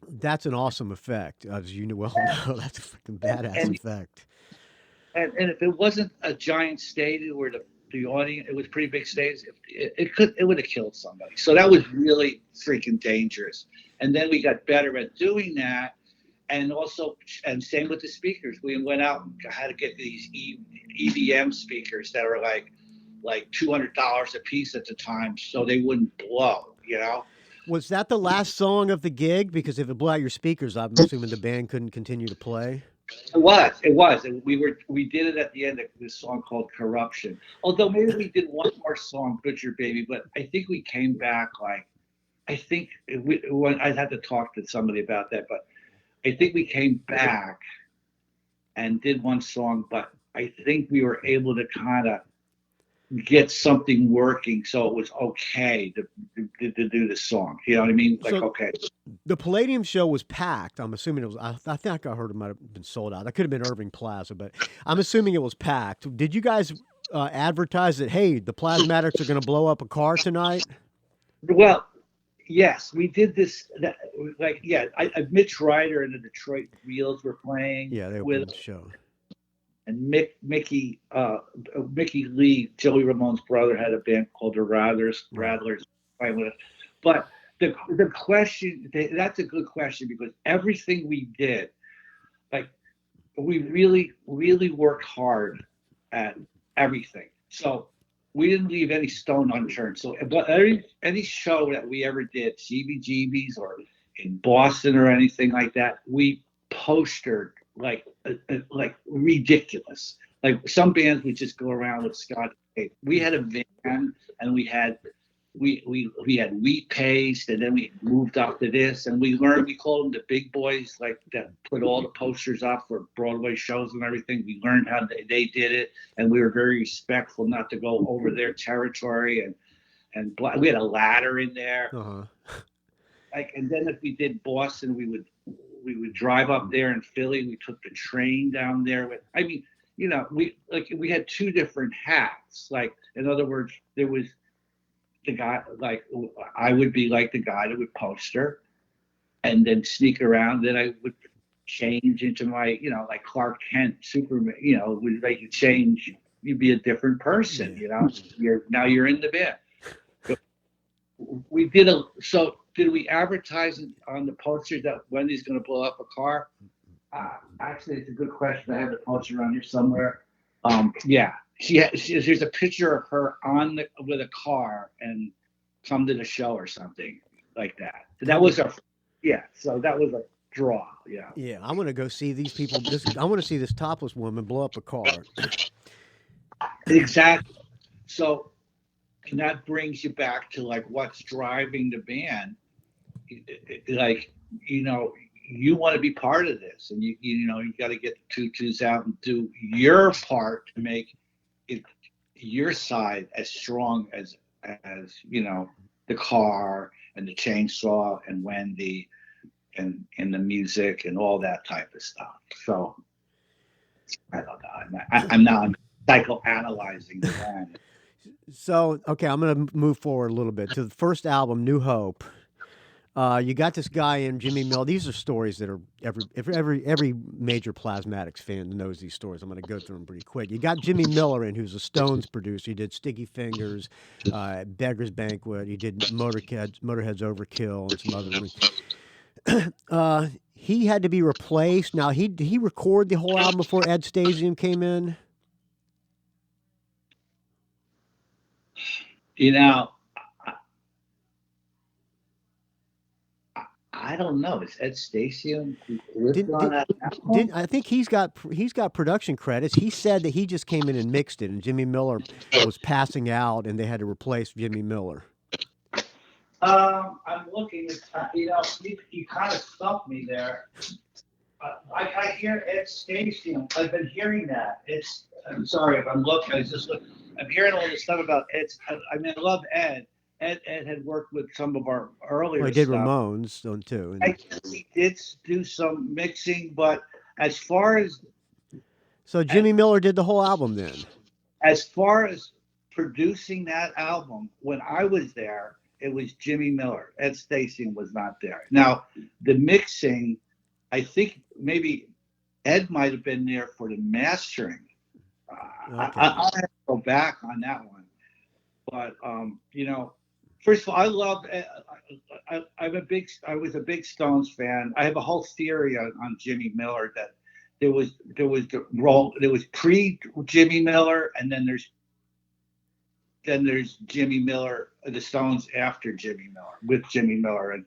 That's an awesome effect, as you well know. That's a freaking badass effect. And if it wasn't a giant stadium where the audience, it was pretty big stage, it would have killed somebody. So that was really freaking dangerous. And then we got better at doing that. And same with the speakers. We went out and had to get these EVM speakers that are like $200 a piece at the time, so they wouldn't blow, Was that the last song of the gig? Because if it blew out your speakers, I'm assuming the band couldn't continue to play. It was. And we did it at the end of this song called Corruption. Although maybe we did one more song, Butcher Baby, but I think we came back when I had to talk to somebody about that, but I think we came back and did one song, but I think we were able to kind of get something working, so it was okay to do this song. You know what I mean? Okay. The Palladium show was packed. I'm assuming it was. I think I heard it might have been sold out. That could have been Irving Plaza, but I'm assuming it was packed. Did you guys advertise that? Hey, the Plasmatics are going to blow up a car tonight? Well, yes, we did this. Mitch Ryder and the Detroit Wheels were playing. Yeah, they opened the show. And Mickey Lee, Joey Ramone's brother, had a band called the Rattlers playing with us. But the question, that's a good question, because everything we did, we really, really worked hard at everything. So we didn't leave any stone unturned. So any show that we ever did, CBGB's or in Boston or anything like that, we postered like ridiculous. Like some bands would just go around with Scotch tape. We had a van, and we had wheat paste, and then we moved up to this, and we called them the big boys, like that put all the posters up for Broadway shows and everything. We learned how they did it, and we were very respectful not to go over their territory, and we had a ladder in there. Uh-huh. And then if we did Boston, we would drive up there. In Philly, we took the train down there. We had two different hats. Like, in other words, there was the guy, like I would be like the guy that would poster and then sneak around. Then I would change into my, like Clark Kent, Superman, would make you change. You'd be a different person, you're in the band. We did did we advertise on the poster that Wendy's going to blow up a car? Actually, it's a good question. I have the poster around here somewhere. Yeah, there's a picture of her with a car and come to the show or something like that. That was so that was a draw. Yeah. Yeah, I'm going to go see these people. I want to see this topless woman blow up a car. Exactly. So, and that brings you back to what's driving the band. You want to be part of this, and you got to get the tutus out and do your part to make it your side as strong as the car and the chainsaw and Wendy and the music and all that type of stuff. So I don't know. I'm now psychoanalyzing the band. So, okay, I'm going to move forward a little bit to the first album, New Hope. You got this guy in Jimmy Miller. These are stories that are every major Plasmatics fan knows these stories. I'm going to go through them pretty quick. You got Jimmy Miller in, who's a Stones producer. He did Sticky Fingers, Beggar's Banquet. He did Motorhead's Overkill, and some other things. He had to be replaced. Now, did he record the whole album before Ed Stasium came in? You know, I don't know. Is Ed Stasium on that album? I think he's got production credits. He said that he just came in and mixed it, and Jimmy Miller was passing out, and they had to replace Jimmy Miller. I'm looking. You know, you kind of stumped me there. I hear Ed Stasium. I've been hearing that. I'm sorry if I'm looking. I'm hearing all this stuff about Ed. I mean, I love Ed. Ed had worked with some of our earlier Well, he did stuff. Ramones too. I guess he did do some mixing, but as far as so Jimmy Miller did the whole album then. As far as producing that album, when I was there, it was Jimmy Miller. Ed Stasium was not there. Now, the mixing, I think maybe Ed might have been there for the mastering. Okay. I'll have to go back on that one. But you know, first of all, I love. I was a big Stones fan. I have a whole theory on Jimmy Miller that there was the role. There was pre Jimmy Miller, and then there's Jimmy Miller, the Stones after Jimmy Miller with Jimmy Miller, and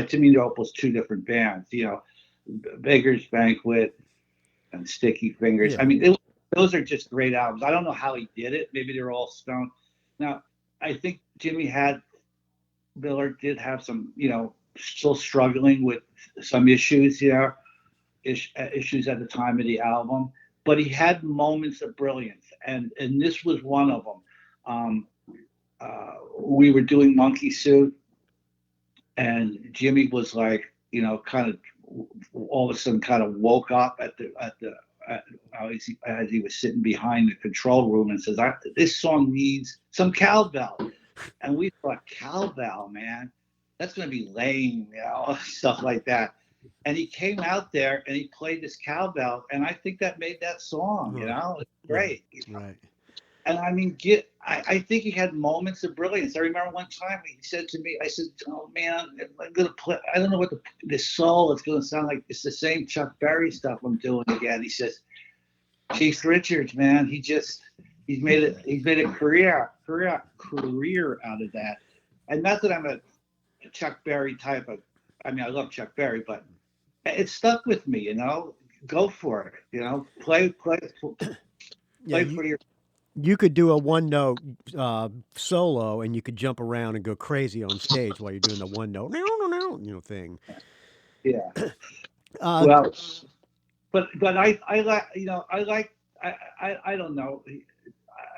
to me, they're almost two different bands. You know, Beggar's Banquet and Sticky Fingers. Yeah. I mean, those are just great albums. I don't know how he did it. Maybe they're all Stone. Now, I think Miller did have some, you know, still struggling with some issues, issues at the time of the album, but he had moments of brilliance, and this was one of them. We were doing Monkey Suit, and Jimmy was like, you know, kind of all of a sudden kind of woke up as he was sitting behind the control room and says, this song needs some cowbell. And we thought, cowbell, man, that's going to be lame, you know, stuff like that. And he came out there and he played this cowbell, and I think that made that song, you know, it's great. Right. And I mean, I think he had moments of brilliance. I remember one time he said to me, I said, oh man, I'm going to play, I don't know what this soul is going to sound like. It's the same Chuck Berry stuff I'm doing again. He says, Keith Richards, man, he's made a career out of that. And not that I'm a Chuck Berry type of, I mean, I love Chuck Berry, but it stuck with me, you know. Go for it, you know. Play for your. You could do a one-note solo, and you could jump around and go crazy on stage while you're doing the one-note, you know, thing. Yeah. Well, but I like, you know, I don't know.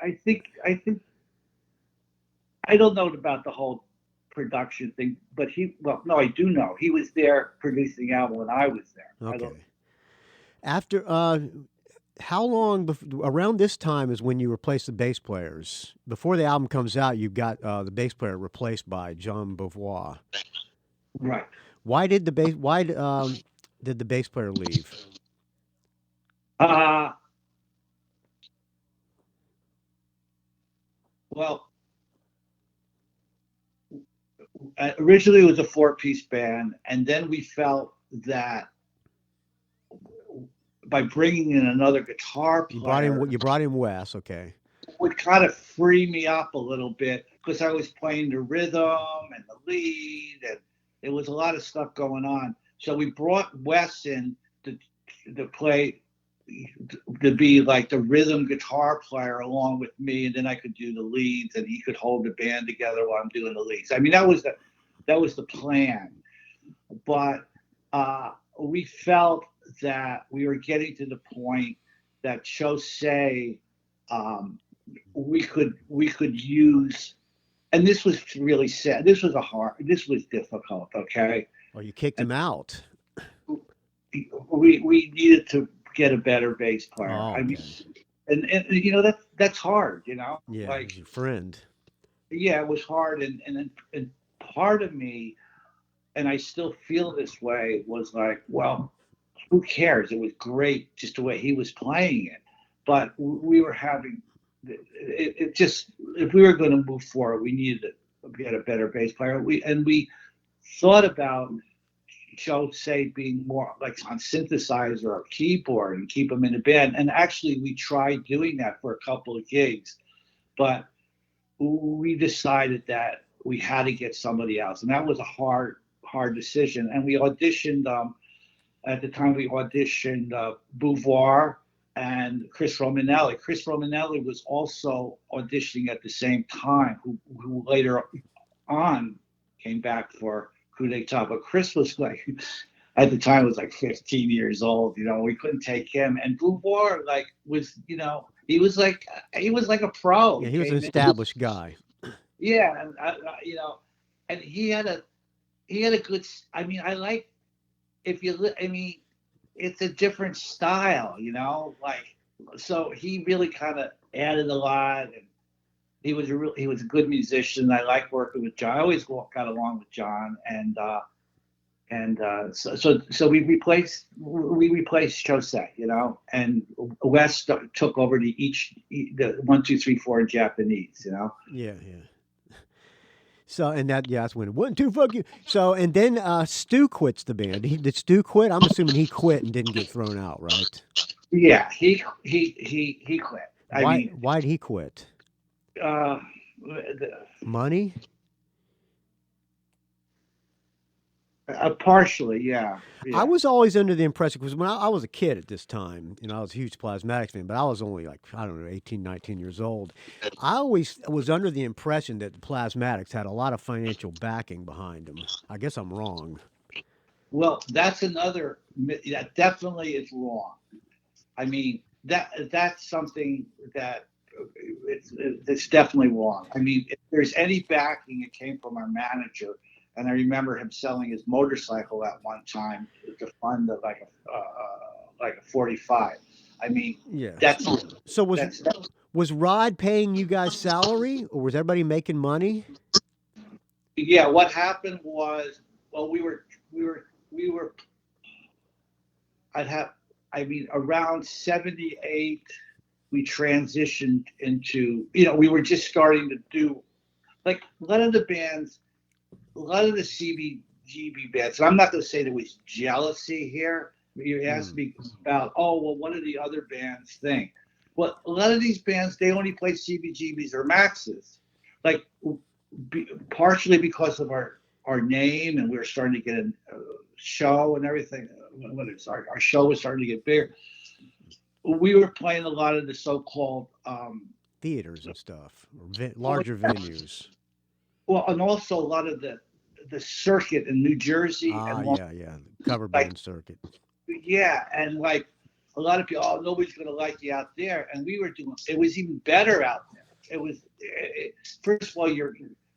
I think I don't know about the whole production thing, but I do know he was there producing the album when I was there. Okay. After how long around this time is when you replace the bass players? Before the album comes out, you've got the bass player replaced by John Beauvoir. Right. Why did the bass player leave? Well, originally it was a 4-piece band, and then we felt that by bringing in another guitar player, you brought in Wes, okay, would kind of free me up a little bit, because I was playing the rhythm and the lead, and there was a lot of stuff going on. So we brought Wes in to play, to be like the rhythm guitar player along with me, and then I could do the leads, and he could hold the band together while I'm doing the leads. I mean, that was the plan. But we felt that we were getting to the point that Chose, we could use, and this was really sad. This was difficult. Okay. Well, you kicked him out. We needed to get a better bass player. Oh, I mean, and you know that's hard, you know. Yeah, Like he's your friend. yeah, it was hard, and part of me, and I still feel this way, was like, well, who cares? It was great just the way he was playing it, but we were having it just if we were going to move forward, we needed to get a better bass player. We thought about Schultz say being more like on synthesizer or keyboard and keep him in the band. And actually, we tried doing that for a couple of gigs, but we decided that we had to get somebody else, and that was a hard decision. And we auditioned. At the time, we auditioned Beauvoir and Chris Romanelli. Chris Romanelli was also auditioning at the same time, who later on came back for Coup d'etat. But Chris was like, at the time, was like 15 years old. You know, we couldn't take him. And Beauvoir, like, was, you know, he was like a pro. Yeah, he was an established guy. Yeah, and you know, and he had a good. I mean, I like I mean, it's a different style, you know. Like, so he really kind of added a lot, and he was a good musician. I like working with John. I always got along with John, and so we replaced Chose, you know, and Wes took over the 1, 2, 3, 4 in Japanese, you know. Yeah, yeah. So, and that's when 1, 2, fuck you. So, and then Stu quits the band. Did Stu quit? I'm assuming he quit and didn't get thrown out, right? Yeah, he quit. Why'd he quit? Uh, Money? Partially, yeah. I was always under the impression, because when I was a kid at this time, I was a huge Plasmatics fan, but I was only like, I don't know, 18, 19 years old. I always was under the impression that the Plasmatics had a lot of financial backing behind them. I guess I'm wrong. Well, that's another, that definitely is wrong. I mean, that's something that it's definitely wrong. I mean, if there's any backing, it came from our manager. And I remember him selling his motorcycle at one time to fund like a 45. I mean, Yeah. that's So was Rod paying you guys salary, or was everybody making money? yeah. What happened was, well, we were. Around 78, we transitioned into, we were just starting to do, like, a lot of the CBGB bands, and I'm not going to say there was jealousy here. You asked me about, what do the other bands think? Well, a lot of these bands, they only play CBGBs or Maxes, like partially because of our name, and we were starting to get a show and everything. Our show was starting to get bigger. We were playing a lot of the so-called theaters and stuff, or larger venues. Well, and also a lot of the circuit in New Jersey. Yeah, cover band circuit. Yeah, and like a lot of people, nobody's going to like you out there, and we were doing. It was even better out there. It was first of all,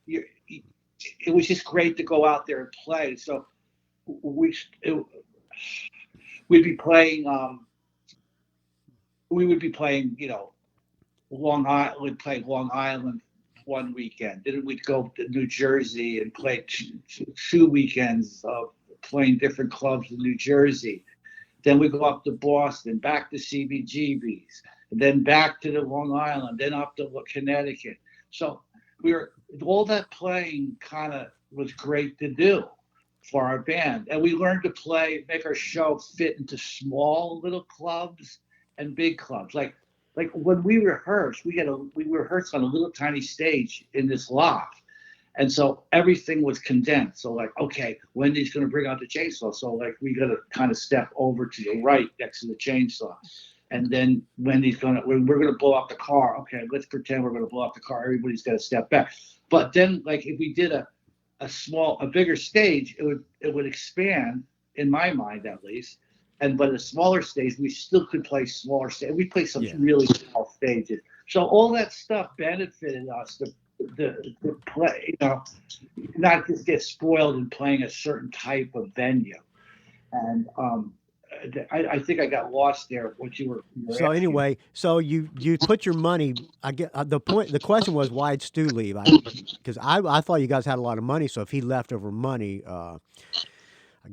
it was just great to go out there and play. So we'd be playing. We would be playing, Long Island. We'd play Long Island one weekend. Then we'd go to New Jersey and play two weekends of playing different clubs in New Jersey. Then we go up to Boston, back to CBGB's, and then back to the Long Island, then up to Connecticut. So all that playing kind of was great to do for our band. And we learned to make our show fit into small little clubs and big clubs. Like when we rehearsed, we rehearsed on a little tiny stage in this loft. And so everything was condensed. So like, okay, Wendy's going to bring out the chainsaw. So like, we got to kind of step over to the right next to the chainsaw. And then Wendy's we're going to blow up the car. Okay, let's pretend we're going to blow up the car. Everybody's got to step back. But then like, if we did a bigger stage, it would expand, in my mind at least. But a smaller stage, we still could play smaller stages. We play some really small stages. So all that stuff benefited us to play, not just get spoiled in playing a certain type of venue. And I think I got lost there. What you were So asking. anyway, so you put your money. I get the question was why'd Stu leave? Because I thought you guys had a lot of money. So if he left over money, I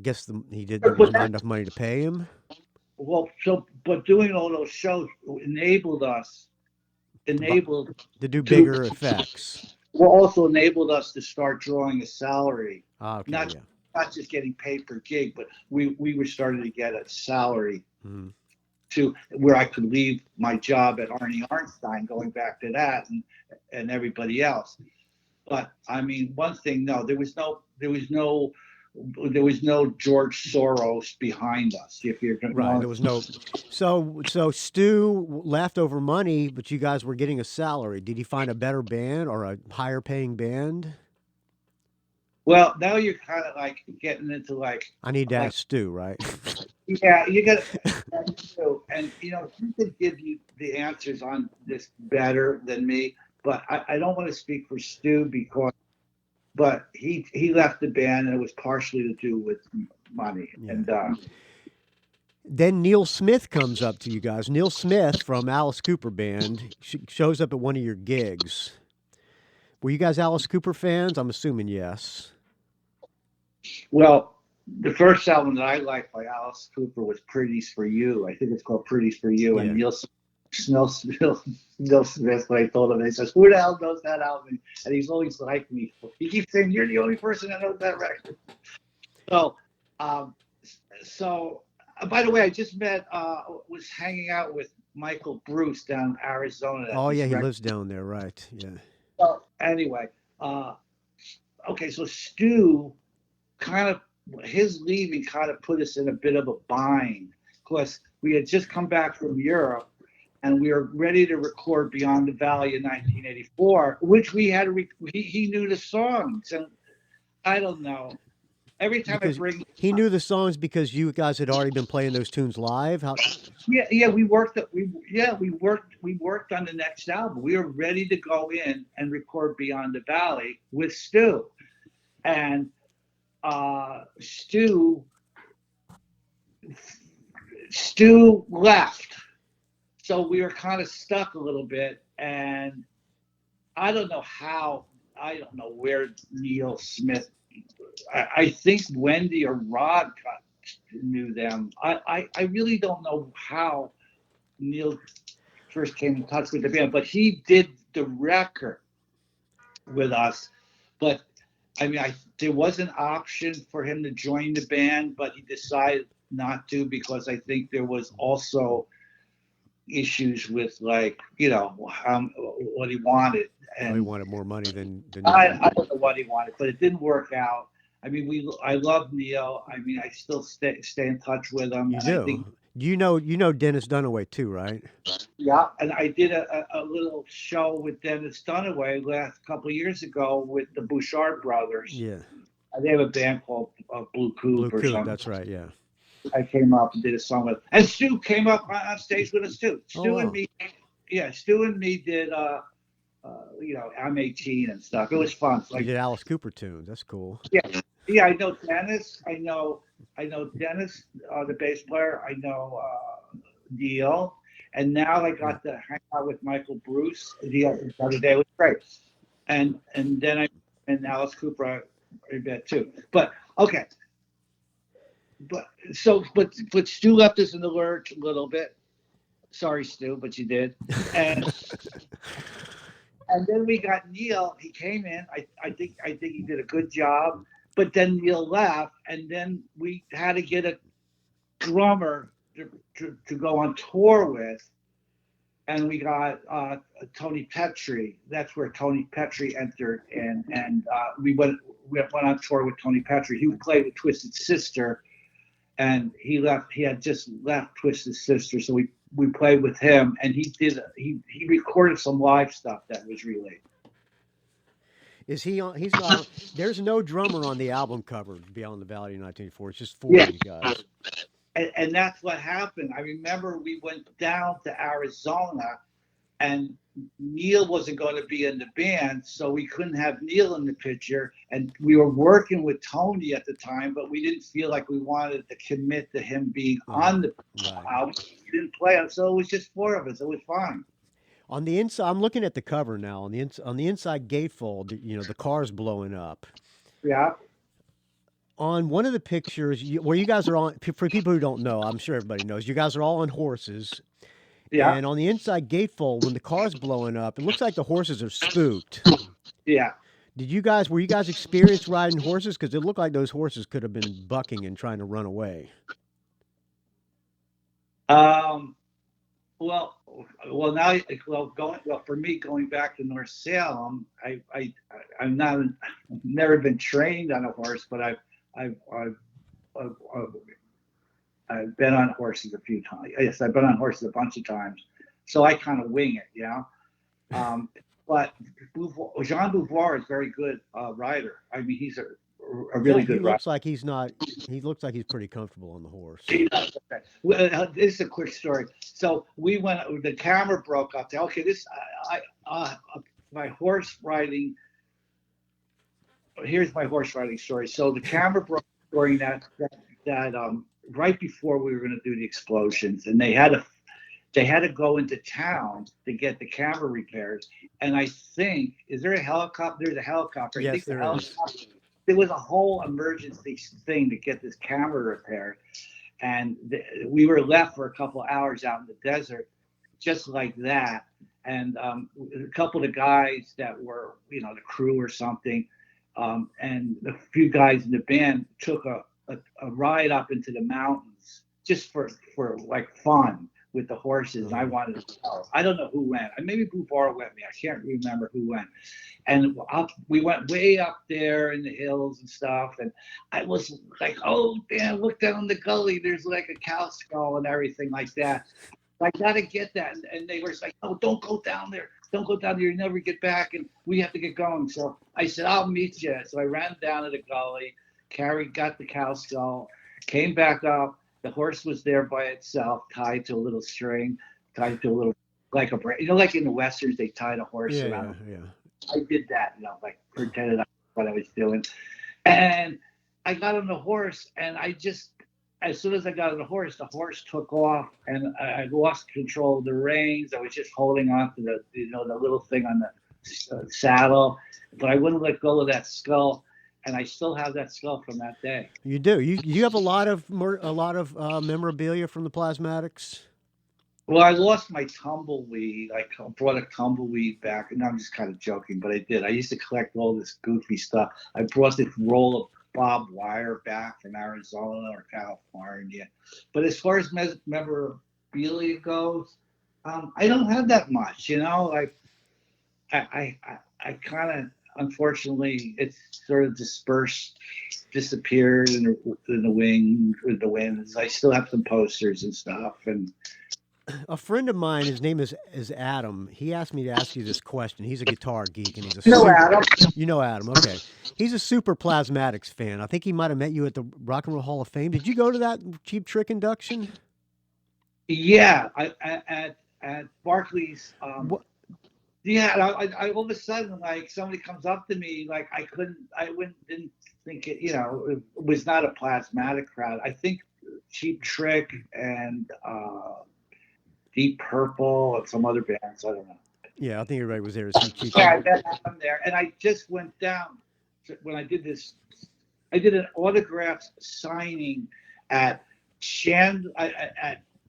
guess there was not enough money to pay him. Well, but doing all those shows enabled us To do bigger effects. well, also enabled us to start drawing a salary. Okay, not yeah. not just getting paid per gig, but we were starting to get a salary Mm-hmm. to where I could leave my job at Arnie Arnstein, going back to that, and everybody else. But I mean, one thing, no, there was no George Soros behind us. If you're going Right, there was no. So Stu left over money, but you guys were getting a salary. Did he find a better band or a higher paying band? Well, now you're kind of like getting into like. I need to ask Stu, right? Yeah, you got to, and he could give you the answers on this better than me. But I don't want to speak for Stu but he left the band, and it was partially to do with money. Yeah. And Then Neil Smith comes up to you guys. Neil Smith from Alice Cooper Band shows up at one of your gigs. Were you guys Alice Cooper fans? I'm assuming yes. well, the first album that I liked by Alice Cooper was "Pretties for You." I think it's called "Pretties for You," Yeah. and Neil Smith, when I told him, he says, "Who the hell knows that album?" And he's always liked me. He keeps saying, "You're the only person that knows that record." So, by the way, I just was hanging out with Michael Bruce down in Arizona. Oh yeah, he lives down there, right? Yeah. So anyway, okay, so Stu his leaving kind of put us in a bit of a bind because we had just come back from Europe and we were ready to record Beyond the Valley in 1984, which we had he knew the songs, and I don't know. Every time he knew the songs because you guys had already been playing those tunes live. Yeah, we worked on the next album. We were ready to go in and record Beyond the Valley with Stu, and Stu left, so we were kind of stuck a little bit, and I don't know where Neil Smith. I think Wendy or Rod knew them. I really don't know how Neil first came in touch with the band, but he did the record with us. But I mean, there was an option for him to join the band, but he decided not to because I think there was also issues with what he wanted. And he wanted more money than I don't know what he wanted, but it didn't work out. I mean, I love Neil. I mean, I still stay in touch with him. You do. You know Dennis Dunaway too, right? Yeah, and I did a little show with Dennis Dunaway last couple of years ago with the Bouchard brothers. Yeah. They have a band called Blue Coupe or something. That's right, yeah. I came up and did a song with, and Stu came up on stage with us too. Stu and me did I'm 18 and stuff. It was fun. You did Alice Cooper tunes. That's cool. Yeah. I know Dennis. I know Dennis, the bass player. I know Neil, and now I got to hang out with Michael Bruce the other day. It was great, and then and Alice Cooper I bet too. But okay. But Stu left us in the lurch a little bit. Sorry, Stu, but you did. And and then we got Neil. He came in. I think he did a good job. But then Neil left, and then we had to get a drummer to go on tour with. And we got Tony Petrie. That's where Tony Petrie entered, and we went on tour with Tony Petrie. He played with Twisted Sister. And he left. He had just left Twisted Sister, so we played with him, and he recorded some live stuff that was relayed. Is he on? He's not. There's no drummer on the album cover Beyond the Valley in 1984. It's just four of you guys. And that's what happened. I remember we went down to Arizona, and Neil wasn't going to be in the band, so we couldn't have Neil in the picture. And we were working with Tony at the time, but we didn't feel like we wanted to commit to him being on the album. He didn't play it, so it was just 4 of us. It was fine. On the inside, I'm looking at the cover now. On the inside gatefold, you know, the car's blowing up. Yeah. On one of the pictures, where you guys are on, for people who don't know, I'm sure everybody knows, you guys are all on horses. Yeah. And on the inside gatefold, when the car's blowing up, it looks like the horses are spooked. Yeah. Were you guys experienced riding horses? Because it looked like those horses could have been bucking and trying to run away. For me, going back to North Salem, I've never been trained on a horse, but I've been on horses a few times. Yes, I've been on horses a bunch of times, so I kind of wing it, you know. But Jean Beauvoir is a very good rider. I mean, he's a really good rider. He looks like he's pretty comfortable on the horse. Well, this is a quick story. So we went. The camera broke up. Okay, my horse riding. Here's my horse riding story. So the camera broke during that right before we were going to do the explosions, and they had to go into town to get the camera repaired. And I think, is there a helicopter? There's a helicopter. Yes, I think there is. There was a whole emergency thing to get this camera repaired. And we were left for a couple of hours out in the desert, just like that. And a couple of the guys that were, you know, the crew or something, and a few guys in the band took a ride up into the mountains just for like fun with the horses. And I wanted to go. I don't know who went. Maybe Beauvoir went me. I can't remember who went. And we went way up there in the hills and stuff. And I was like, oh, damn, look down the gully. There's like a cow skull and everything like that. I got to get that. And they were like, oh, don't go down there. Don't go down there. You never get back. And we have to get going. So I said, I'll meet you. So I ran down to the gully, got the cow skull, came back up. The horse was there by itself, tied to a little string, tied to a little, like a, you know, like in the Westerns, they tied a horse around. Yeah. I did that, you know, like pretended I what I was doing. And I got on the horse, and as soon as I got on the horse took off, and I lost control of the reins. I was just holding on to the little thing on the saddle, but I wouldn't let go of that skull. And I still have that skull from that day. You do. You have a lot of memorabilia from the Plasmatics. Well, I lost my tumbleweed. I brought a tumbleweed back, and I'm just kind of joking, but I did. I used to collect all this goofy stuff. I brought this roll of barbed wire back from Arizona or California. But as far as memorabilia goes, I don't have that much. You know, like I kind of. Unfortunately, it's sort of disappeared in the winds. I still have some posters and stuff. And a friend of mine, his name is Adam. He asked me to ask you this question. He's a guitar geek, and he's Adam. You know Adam, okay? He's a super Plasmatics fan. I think he might have met you at the Rock and Roll Hall of Fame. Did you go to that Cheap Trick induction? Yeah, at Barclays. Yeah, I all of a sudden, like, somebody comes up to me, like, didn't think it, you know, it was not a Plasmatic crowd. I think Cheap Trick and Deep Purple and some other bands, I don't know. Yeah, I think everybody was there to see Cheap Trick. Yeah, I'm there. And I just went down, when I did this, I did an autograph signing at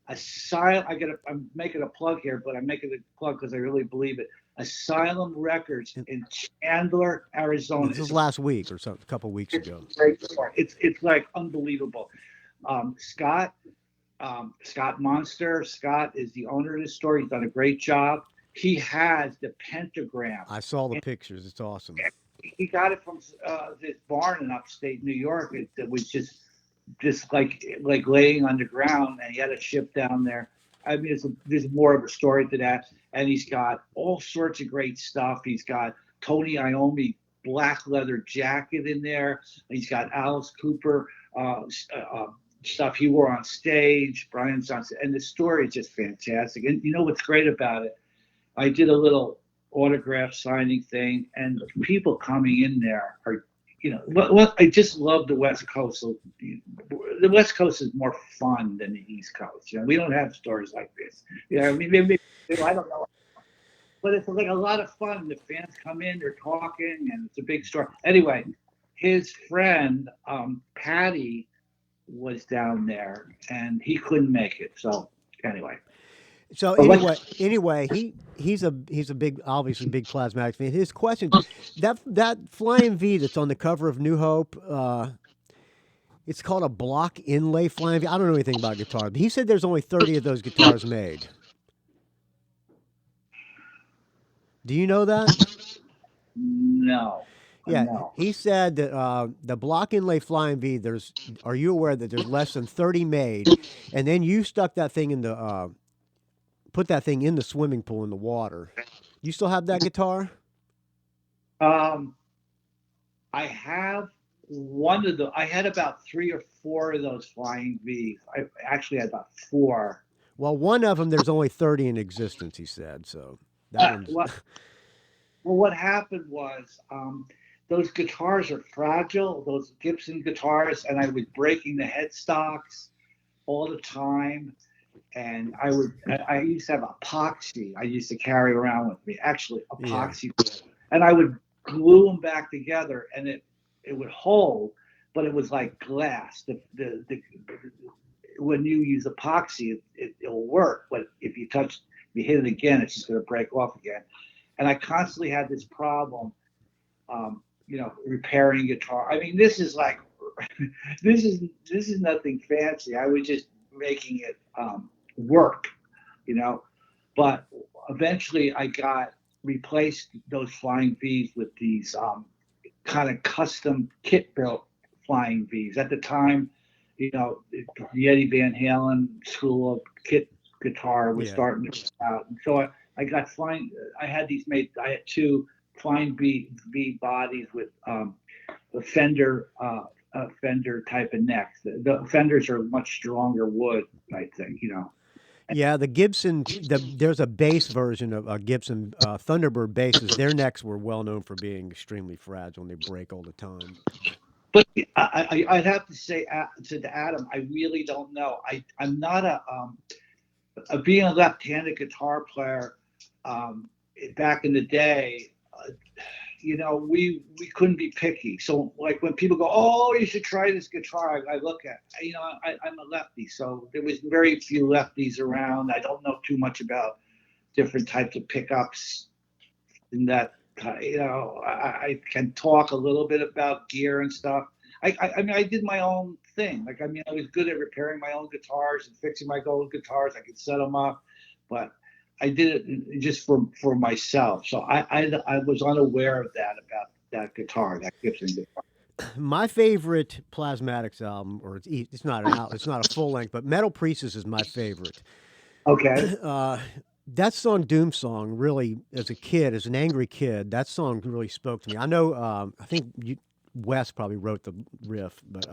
Asylum. I'm making a plug here, but I'm making a plug because I really believe it. Asylum Records in Chandler, Arizona. This was last week or so, a couple of weeks ago. It's like unbelievable. Scott Monster. Scott is the owner of the store. He's done a great job. He has the pentagram. I saw the pictures. It's awesome. He got it from this barn in upstate New York. It was just like laying on the ground, and he had it shipped down there. I mean, there's more of a story to that. And he's got all sorts of great stuff. He's got Tony Iommi black leather jacket in there. He's got Alice Cooper stuff he wore on stage. Brian's on stage. And the story is just fantastic. And you know what's great about it I did a little autograph signing thing, and people coming in there are, what I just love the West Coast. So the West Coast is more fun than the East Coast. We don't have stories like this. I mean, maybe I don't know, but it's like a lot of fun. The fans come in, they're talking, and it's a big story. Anyway, his friend Patty was down there, and he couldn't make it. So anyway. So anyway, he's a big, obviously big Plasmatics fan. His question, that Flying V that's on the cover of New Hope, it's called a block inlay Flying V. I don't know anything about guitars, but he said there's only 30 of those guitars made. Do you know that? No. Yeah, No. he said that the block inlay Flying V. Are you aware that there's less than 30 made? And then you stuck that thing in the. Put that thing in the swimming pool in the water. You still have that guitar? I have one of the. I had about 3 or 4 of those Flying V's. I actually had about 4. Well, one of them there's only 30 in existence. He said so. That one's... Well, what happened was those guitars are fragile. Those Gibson guitars, and I was breaking the headstocks all the time. And I used to have epoxy. I used to carry around with me, actually epoxy, and I would glue them back together, and it would hold, but it was like glass. When you use epoxy, it'll work, but if you hit it again, it's just going to break off again. And I constantly had this problem, repairing guitar. I mean, this is like, this is nothing fancy. I was just making it work, but eventually I replaced those Flying V's with these kind of custom kit built Flying V's. At the time, the Eddie Van Halen school of kit guitar was starting to come out, and so I got I had these made. I had 2 Flying V bodies with a Fender type of necks. The Fenders are much stronger wood, I think, Yeah, the Gibson, there's a bass version of a Gibson Thunderbird basses. Their necks were well known for being extremely fragile and they break all the time. But I'd have to say to Adam, I really don't know. I'm not being a left-handed guitar player back in the day. We couldn't be picky. So like when people go, oh, you should try this guitar, I look at, I'm a lefty. So there was very few lefties around. I don't know too much about different types of pickups in that, I can talk a little bit about gear and stuff. I mean, I did my own thing. Like, I mean, I was good at repairing my own guitars and fixing my own guitars. I could set them up, but I did it just for myself. So I was unaware of that about that guitar, that Gibson guitar. My favorite Plasmatics album, or it's not a full length, but Metal Priestess is my favorite. Okay. That song, Doom Song, really, as an angry kid, that song really spoke to me. I know, I think Wes probably wrote the riff, but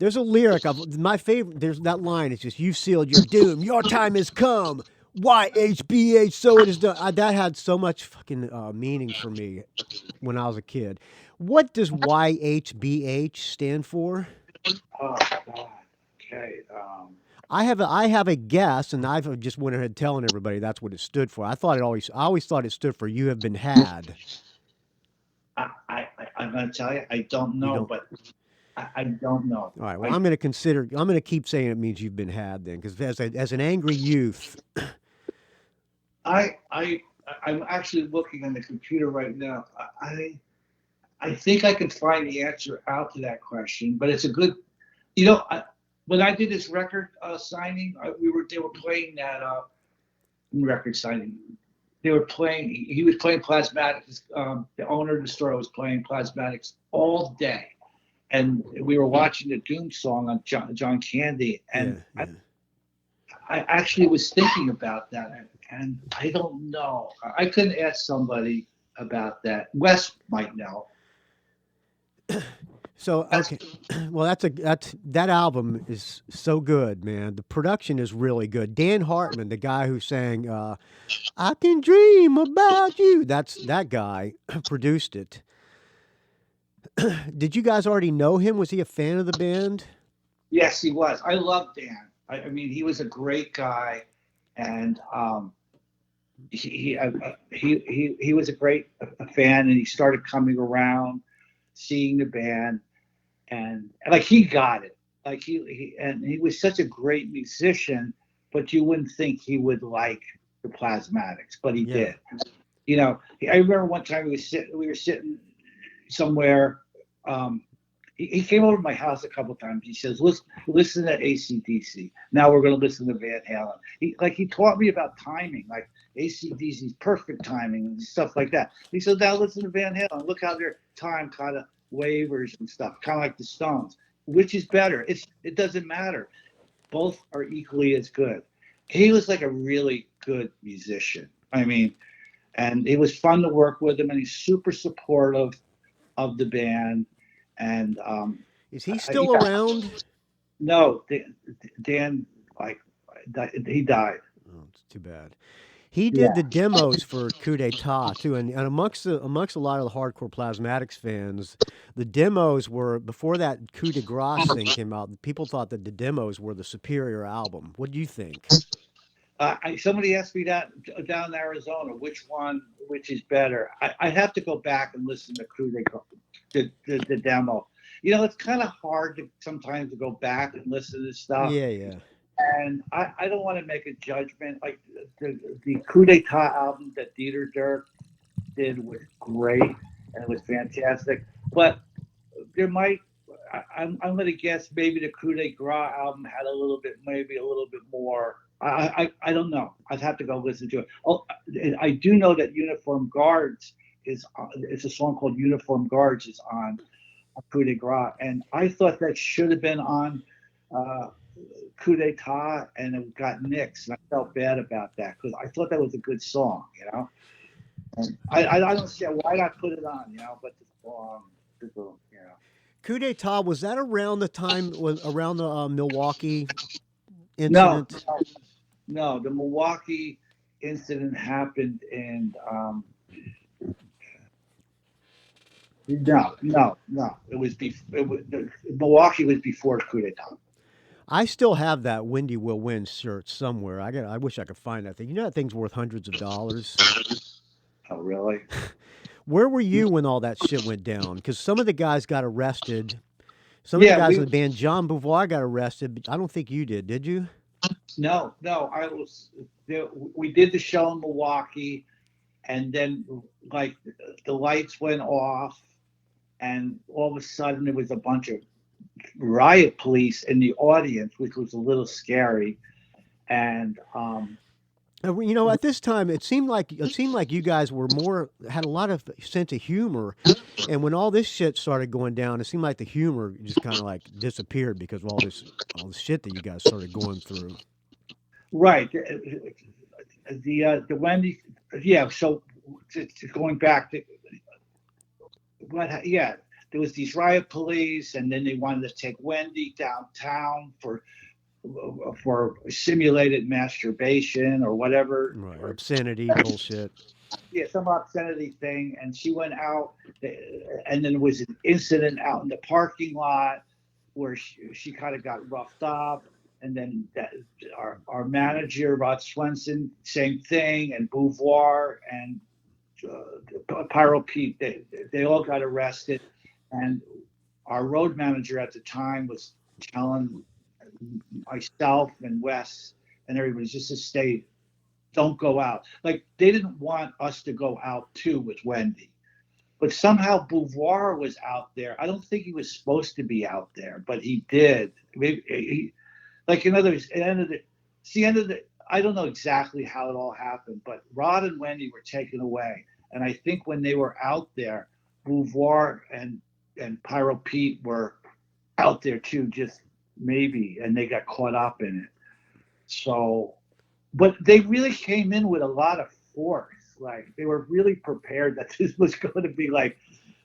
there's a lyric of my favorite. There's that line. It's just, "You sealed your doom. Your time has come. YHBH, so it is done." That had so much fucking meaning for me when I was a kid. What does YHBH stand for? Oh God. Okay. I have a guess, and I've just went ahead telling everybody that's what it stood for. I always thought it stood for "You have been had." I'm going to tell you, I don't know, but I don't know. All right. Well, I'm going to keep saying it means you've been had then, because as an angry youth. I'm actually looking on the computer right now. I think I can find the answer out to that question, but it's a good, when I did this record signing, they were playing that record signing. He was playing Plasmatics. The owner of the store was playing Plasmatics all day. And we were watching the Doom song on John Candy. And I actually was thinking about that. And I don't know. I couldn't ask somebody about that. Wes might know. So okay, well that album is so good, man. The production is really good. Dan Hartman, the guy who sang "I Can Dream About You," that guy produced it. Did you guys already know him? Was he a fan of the band? Yes, he was. I love Dan. I mean, he was a great guy, and he was a great fan, and he started coming around, seeing the band, and like he got it. Like he was such a great musician, but you wouldn't think he would like the Plasmatics, but he did. You know, I remember one time we were sitting somewhere. He came over to my house a couple of times. He says, listen to AC/DC. Now we're going to listen to Van Halen. He taught me about timing, like AC/DC's perfect timing and stuff like that. He said, now listen to Van Halen. Look how their time kind of wavers and stuff, kind of like the Stones. Which is better? It doesn't matter. Both are equally as good. He was like a really good musician. I mean, and it was fun to work with him, and he's super supportive of the band. And is he still around? No, Dan, he died. Oh, it's too bad. He did the demos for Coup d'etat too, and amongst a lot of the hardcore Plasmatics fans, the demos were before that Coup de Grace thing came out. People thought that the demos were the superior album. What do you think? Somebody asked me that down in Arizona, which is better. I have to go back and listen to Coup de Grace. The demo. You know, it's kind of hard to sometimes to go back and listen to stuff. Yeah. And I don't want to make a judgment. Like the Coup d'etat album that Dieter Dirk did was great and it was fantastic. But there might, I'm going to guess maybe the Coup de Grace album had maybe a little bit more. I don't know. I'd have to go listen to it. Oh, I do know that Uniform Guards it's a song called Uniform Guards is on Coup de Grace, and I thought that should have been on Coup d'etat, and it got nixed, and I felt bad about that because I thought that was a good song, you know. And I don't see why not put it on, you know, but you know. Coup d'etat, was that around the time around the Milwaukee incident? No, the Milwaukee incident happened in. No. Milwaukee was before Coup d'etat. I still have that "Windy Will Win" shirt somewhere. I wish I could find that thing. You know that thing's worth hundreds of dollars. Oh, really? Where were you when all that shit went down? Because some of the guys got arrested. Some of the guys in the band, John Beauvoir, got arrested. But I don't think you did you? No. I was. We did the show in Milwaukee, and then like the lights went off. And all of a sudden, there was a bunch of riot police in the audience, which was a little scary. And you know, at this time, it seemed like you guys had a lot of sense of humor. And when all this shit started going down, it seemed like the humor just kind of like disappeared because of all this shit that you guys started going through. Right. The Wendy. Yeah. So going back to. There was these riot police, and then they wanted to take Wendy downtown for simulated masturbation or whatever. Right, obscenity bullshit. Yeah, some obscenity thing, and she went out, and then there was an incident out in the parking lot where she kind of got roughed up, and then our manager Rod Swenson, same thing, and Beauvoir and Pyro Pete, they all got arrested, and our road manager at the time was telling myself and Wes and everybody just to stay, don't go out. Like they didn't want us to go out too with Wendy, but somehow Beauvoir was out there. I don't think he was supposed to be out there, but he did. Maybe like in other words, I don't know exactly how it all happened, but Rod and Wendy were taken away. And I think when they were out there, Beauvoir and Pyro Pete were out there too, just maybe, and they got caught up in it. So, but they really came in with a lot of force. Like they were really prepared that this was going to be like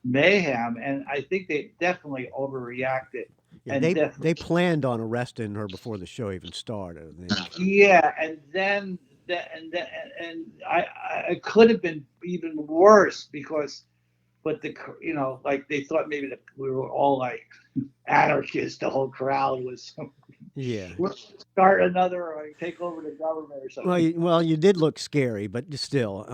mayhem, and I think they definitely overreacted. Yeah, And they planned on arresting her before the show even started. Yeah, and then I it could have been even worse because, but like they thought maybe that we were all like anarchists. The whole crowd was. Yeah. We'll start another take over the government or something. Well, you did look scary, but still,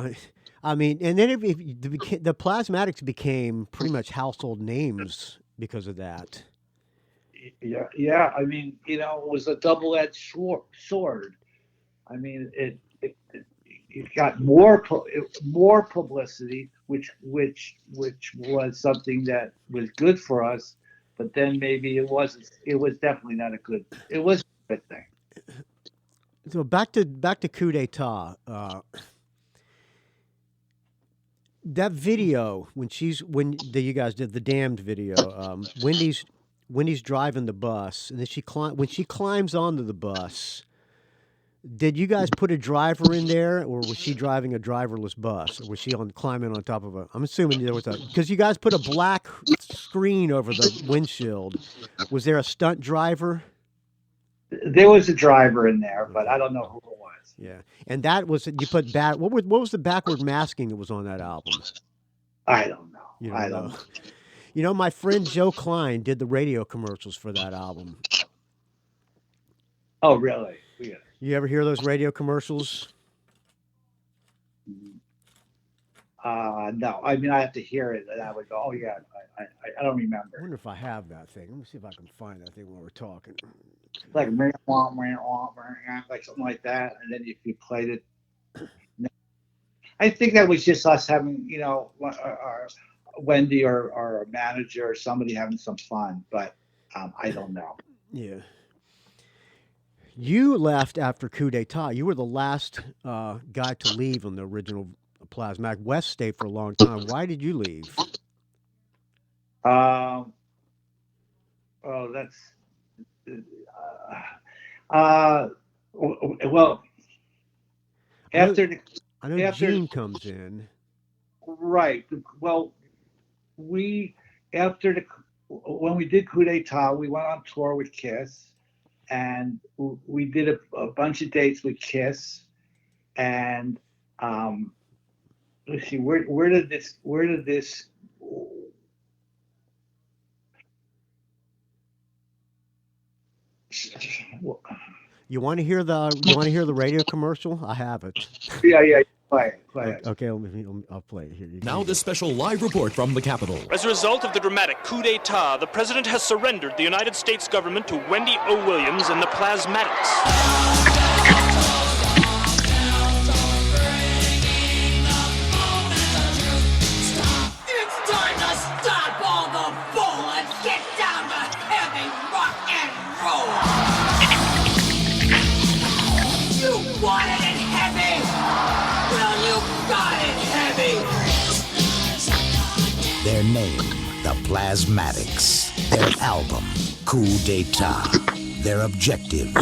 I mean, and then if the Plasmatics became pretty much household names because of that. Yeah. I mean, it was a double-edged sword. I mean, it got more publicity, which was something that was good for us. But then maybe it wasn't. It was definitely not a good. It was a good thing. So back to coup d'état. That video when you guys did the damned video. Wendy's driving the bus, and then when she climbs onto the bus. Did you guys put a driver in there, or was she driving a driverless bus, or was she climbing on top of a? I'm assuming there was because you guys put a black screen over the windshield. Was there a stunt driver? There was a driver in there, but I don't know who it was. Yeah, and that was you put back. What was the backward masking that was on that album? I don't know. I don't know. My friend Joe Klein did the radio commercials for that album. Oh, really? Yeah. You ever hear those radio commercials? No. I mean, I have to hear it, and I would go, "Oh yeah." I don't remember. I wonder if I have that thing. Let me see if I can find that thing while we're talking. Like something like that, and then if you played it, I think that was just us having, our Wendy or a manager or somebody having some fun, but I don't know. Yeah. You left after coup d'état. You were the last guy to leave on the original Plasmatic. West stayed for a long time. Why did you leave? Oh, that's well. I know Gene comes in. Right. Well, when we did coup d'état, we went on tour with Kiss. And we did a bunch of dates with Kiss, and let's see, where did this? You want to hear the radio commercial? I have it. Yeah. Play it. Okay, I'll play it here. Now this special live report from the Capitol. As a result of the dramatic coup d'etat, the president has surrendered the United States government to Wendy O. Williams and the Plasmatics. It's time to stop all the bull and get down to heavy rock and roll. You wanted it heavy? Well, you got it heavy. Their name, the Plasmatics. Their album, Coup d'etat. Their objective,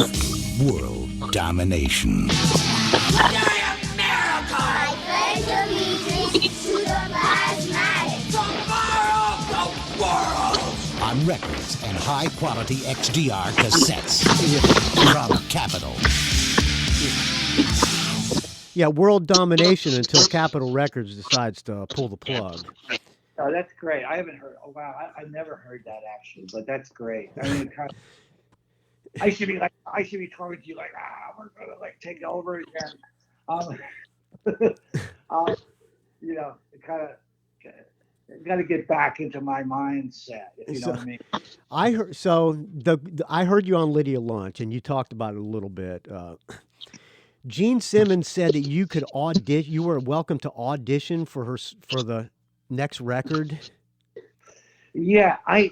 world domination. Today, America! I pledge allegiance to the Plasmatics. Tomorrow, the world! On records and high-quality XDR cassettes. From Capitol. Yeah, world domination until Capitol Records decides to pull the plug. Oh, that's great. I haven't heard. Oh, wow, I've never heard that actually, but that's great. I mean, I should be talking to you like, we're gonna take over again. It kind of got to get back into my mindset, if you know what I mean. I heard you on Lydia Lunch, and you talked about it a little bit. Gene Simmons said that you could audition. You were welcome to audition for the next record. Yeah, I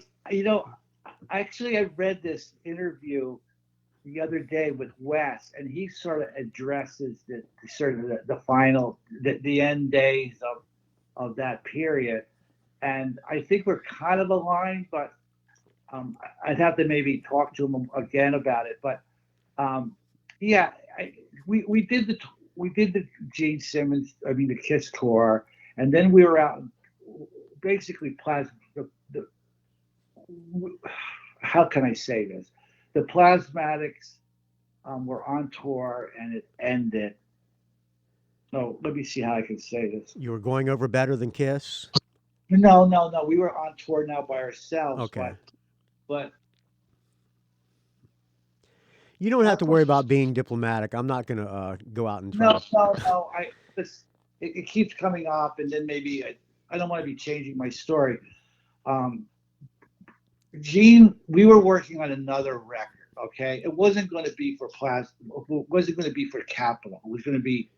read this interview the other day with Wes, and he sort of addresses the final, the end days of that period. And I think we're kind of aligned, but I'd have to maybe talk to him again about it. But we did the Gene Simmons, the Kiss tour, and then we were out basically how can I say this? The Plasmatics were on tour and it ended. So let me see how I can say this. You were going over Better Than Kiss? No. We were on tour now by ourselves. Okay. But you don't have to worry about being diplomatic. I'm not going to go out and try no. It keeps coming up, and then maybe I don't want to be changing my story. Gene, we were working on another record. Okay, it wasn't going to be for It wasn't going to be for Capitol. It was going to be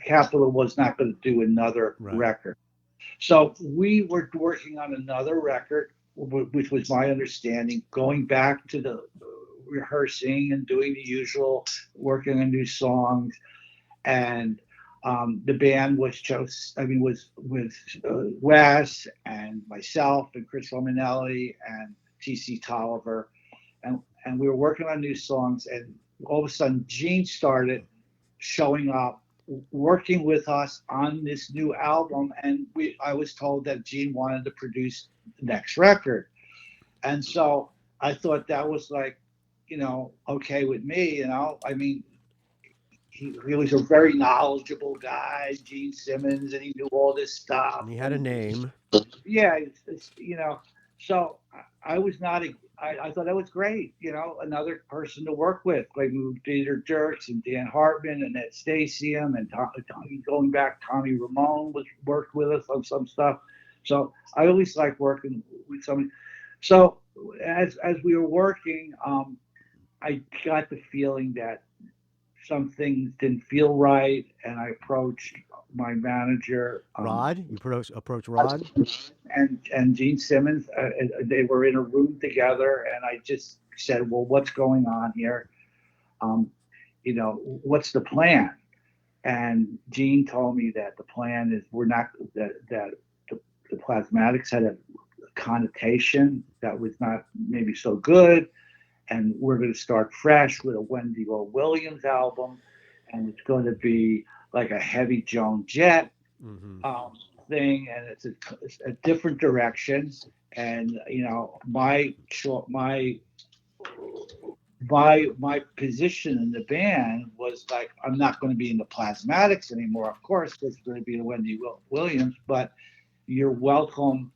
Capitol was not going to do another record. So we were working on another record, which was my understanding, going back to the rehearsing and doing the usual, working on new songs, and the band was with Wes and myself and Chris Romanelli and T.C. Tolliver, and we were working on new songs, and all of a sudden Gene started showing up, working with us on this new album, and I was told that Gene wanted to produce the next record, and so I thought that was like, okay with me, I mean, he was a very knowledgeable guy, Gene Simmons, and he knew all this stuff. And he had a name. Yeah, so I was not, I thought that was great, another person to work with, like Peter Dirks and Dan Hartman and Ed Stasium and going back, Tommy Ramone worked with us on some stuff. So I always like working with somebody. So as we were working, I got the feeling that some things didn't feel right, and I approached my manager. Rod? You approached Rod? And Gene Simmons. They were in a room together, and I just said, well, what's going on here? What's the plan? And Gene told me that the plan is that the Plasmatics had a connotation that was not maybe so good, and we're going to start fresh with a Wendy O. Williams album, and it's going to be like a heavy Joan Jett thing, and it's a different direction. And my position in the band was like, I'm not going to be in the Plasmatics anymore, of course, because it's going to be the Wendy Williams, but you're welcome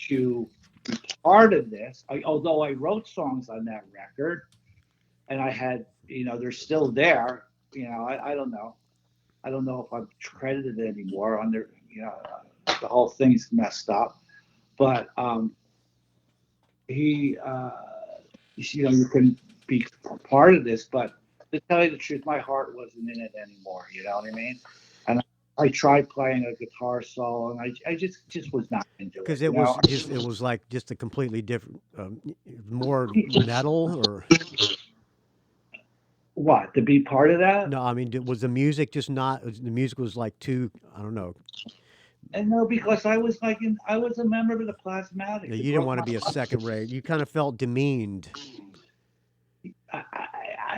to be part of this. Although I wrote songs on that record, and I had, they're still there. I don't know. I don't know if I'm credited anymore under, the whole thing's messed up. But you can be part of this, but to tell you the truth, my heart wasn't in it anymore. You know what I mean? And I tried playing a guitar solo, and I just was not into it. Because it was like just a completely different, more metal, or what, to be part of that? No, I mean, was the music just not? The music was like too, I don't know. And no, because I was a member of the Plasmatics. You didn't want to be a second rate. You kind of felt demeaned.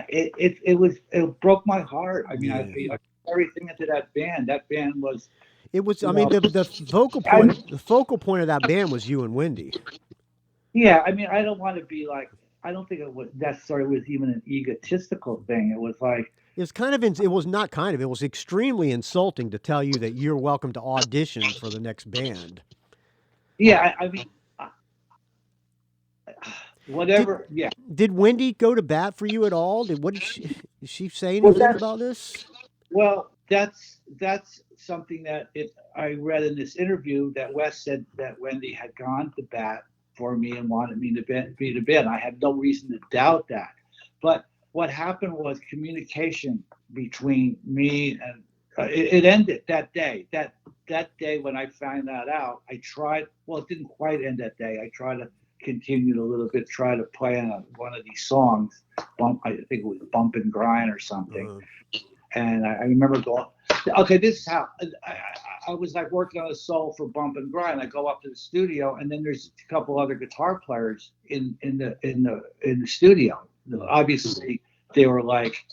It broke my heart. I mean, I everything into that band. That band was. It was. I mean, the focal point. The focal point of that band was you and Wendy. Yeah, I mean, I don't want to be like. I don't think it was necessarily was even an egotistical thing. It was like. It's kind of. It was not kind of. It was extremely insulting to tell you that you're welcome to audition for the next band. Yeah, I mean. Whatever. Did Wendy go to bat for you at all? Did she say anything about this? Well, that's something that I read in this interview that Wes said that Wendy had gone to bat for me and wanted me to be the band. I had no reason to doubt that. But what happened was communication between me and it ended that day. That day when I found that out, I tried. Well, it didn't quite end that day. I tried to continue a little bit, try to play on one of these songs. I think it was Bump and Grind or something. And I remember going, okay, this is how I was like working on a solo for Bump and Grind. I go up to the studio, and then there's a couple other guitar players in the studio. Obviously, they were like,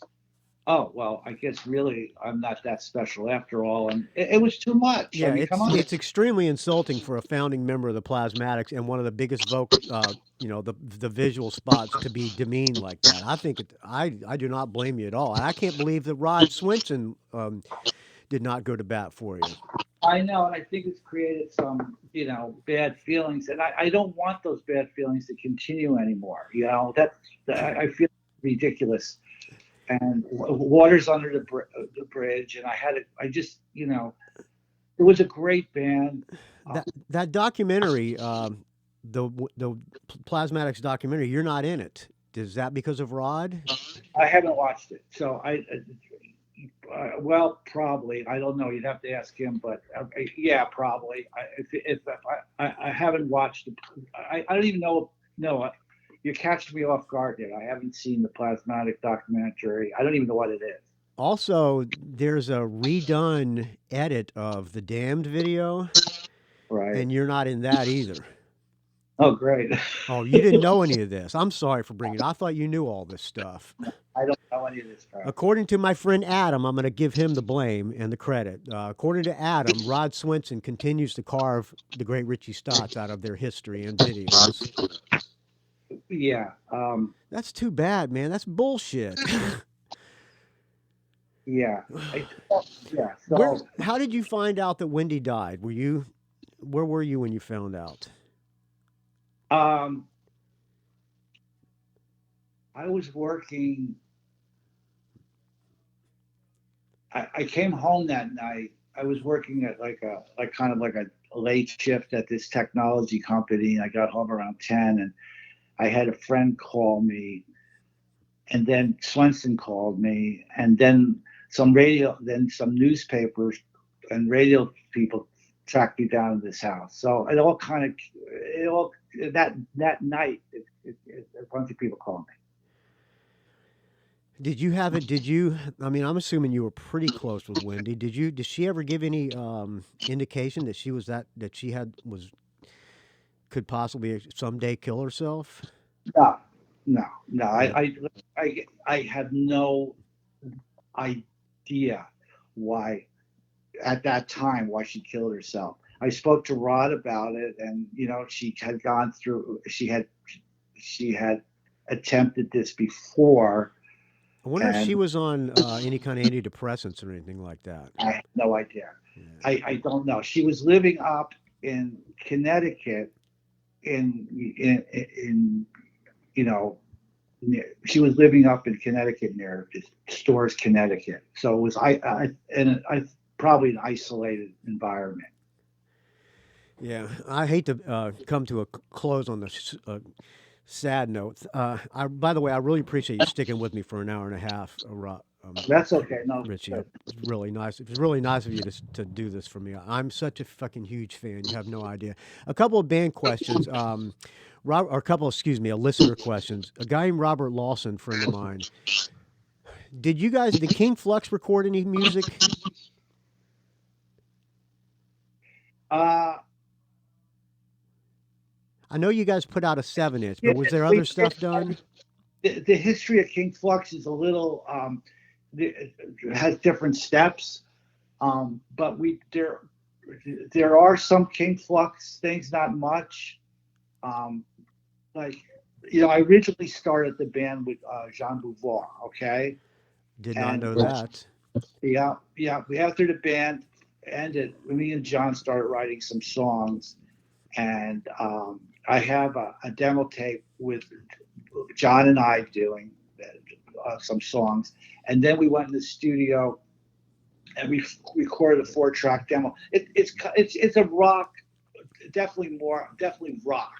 oh well, I guess really I'm not that special after all, and it was too much. Yeah, I mean, come on. it's extremely insulting for a founding member of the Plasmatics and one of the biggest vocal, the visual spots to be demeaned like that. I think I do not blame you at all, and I can't believe that Rod Swinson did not go to bat for you. I know, and I think it's created some, bad feelings, and I don't want those bad feelings to continue anymore. I feel ridiculous, and water's under the bridge, and it was a great band. That documentary, the Plasmatics documentary, you're not in it. Is that because of Rod? I haven't watched it, so well, probably. I don't know. You'd have to ask him, but yeah, probably. If I haven't watched it, I don't even know. No, you're catching me off guard there. I haven't seen the Plasmatic documentary. I don't even know what it is. Also, there's a redone edit of the Damned video, right? And you're not in that either. Oh, great. Oh, you didn't know any of this. I'm sorry for bringing it. I thought you knew all this stuff. I don't know any of this stuff. According to my friend Adam, I'm going to give him the blame and the credit. According to Adam, Rod Swinson continues to carve the great Richie Stotts out of their history and videos. Yeah. That's too bad, man. That's bullshit. Yeah. Yeah. So, how did you find out that Wendy died? Where were you when you found out? I was working. I came home that night. I was working at kind of a late shift at this technology company. I got home around 10, and I had a friend call me, and then Swinson called me, and then some newspapers and radio people tracked me down to this house. So that night, a bunch of people called me. Did you have it? I mean, I'm assuming you were pretty close with Wendy. Did she ever give any indication that she was could possibly someday kill herself? No. I have no idea why at that time why she killed herself. I spoke to Rod about it, and she had attempted this before. I wonder if she was on any kind of antidepressants or anything like that. I have no idea. Yeah. I don't know. She was living up in Connecticut she was living up in Connecticut near Storrs, Connecticut. So it was probably an isolated environment. Yeah, I hate to come to a close on this sad note. By the way, I really appreciate you sticking with me for an hour and a half. That's okay. No, Richie, it's really nice. It's really nice of you to do this for me. I'm such a fucking huge fan. You have no idea. A couple of band questions. A listener questions. A guy named Robert Lawson, friend of mine. Did King Flux record any music? I know you guys put out a 7-inch, but was there other stuff done? The history of King Flux is a little it has different steps, but there are some King Flux things, not much. I originally started the band with Jean Beauvoir. Okay, did not know that. Yeah. After the band ended, me and John started writing some songs, and I have a demo tape with John and I doing some songs, and then we went in the studio and we recorded a 4-track demo. It's a rock, definitely rock.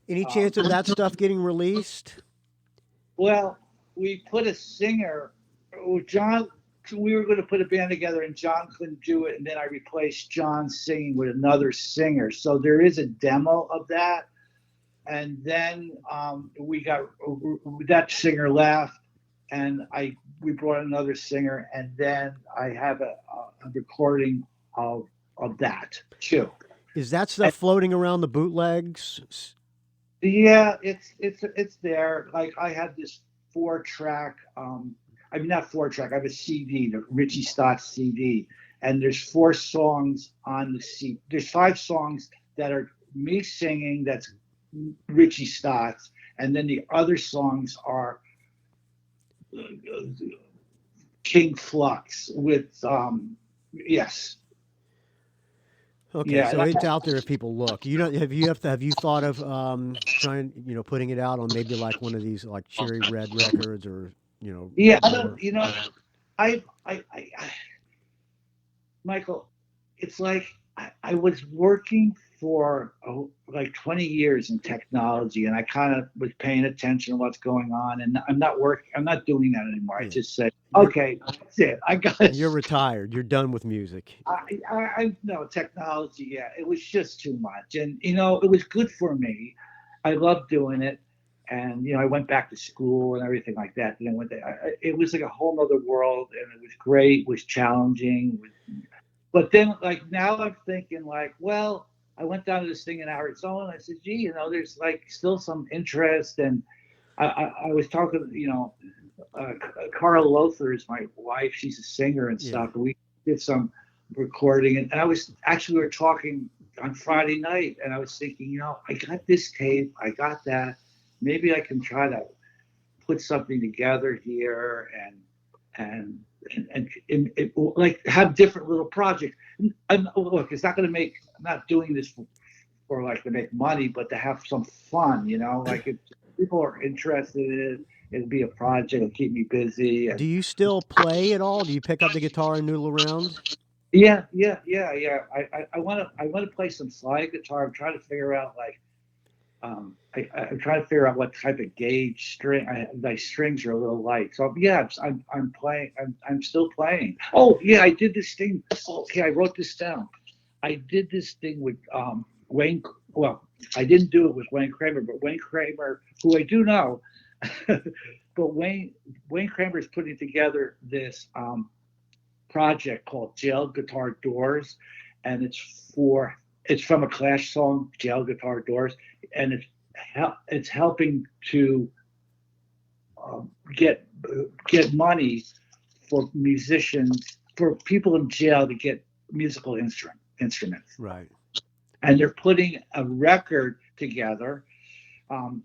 Any chance of that stuff getting released? Well, we put a singer. John, we were going to put a band together, and John couldn't do it, and then I replaced John singing with another singer. So there is a demo of that, and then we got that singer left, and we brought another singer, and then I have a recording of that too. Is that stuff floating around the bootlegs? Yeah, it's there. Like I had this 4-track. I mean, not 4-track. I have a CD, the Richie Stotts CD, and there's 4 songs on the CD. There's 5 songs that are me singing. That's Richie Stotts, and then the other songs are King Flux with yes. Okay, Yeah, so it's out there if people look. You know, have you thought of trying, putting it out on maybe like one of these like Cherry Red records or yeah, whatever? I Michael, it's like I was working for like 20 years in technology, and I kind of was paying attention to what's going on, and I'm not doing that anymore. I just said, okay, that's it. I got it. You're retired. You're done with music. I no technology. Yeah, it was just too much, and it was good for me. I loved doing it, and I went back to school and everything like that. And I went there. It was like a whole other world, and it was great. It was challenging. But then, like, now I'm thinking, like, well, I went down to this thing in Arizona. And I said, gee, there's like still some interest. And I was talking, Carl Lothar is my wife. She's a singer and stuff. And we did some recording. And we were talking on Friday night. And I was thinking, I got this tape. I got that. Maybe I can try to put something together here and like have different little projects. And look, it's not going to make. I'm not doing this for like to make money, but to have some fun. Like if people are interested in it, it'll be a project. It'll keep me busy. Do you still play at all? Do you pick up the guitar and noodle around? Yeah. I want to play some slide guitar. I'm trying to figure out like. I'm trying to figure out what type of gauge string. My strings are a little light, so yeah, I'm playing. I'm still playing. Oh yeah, I did this thing. Okay, I wrote this down. I did this thing with Wayne. Well, I didn't do it with Wayne Kramer, but Wayne Kramer, who I do know, but Wayne Kramer is putting together this project called Jail Guitar Doors, and it's from a Clash song, Jail Guitar Doors, and it's helping to get money for musicians, for people in jail to get musical instruments. Right. And they're putting a record together. And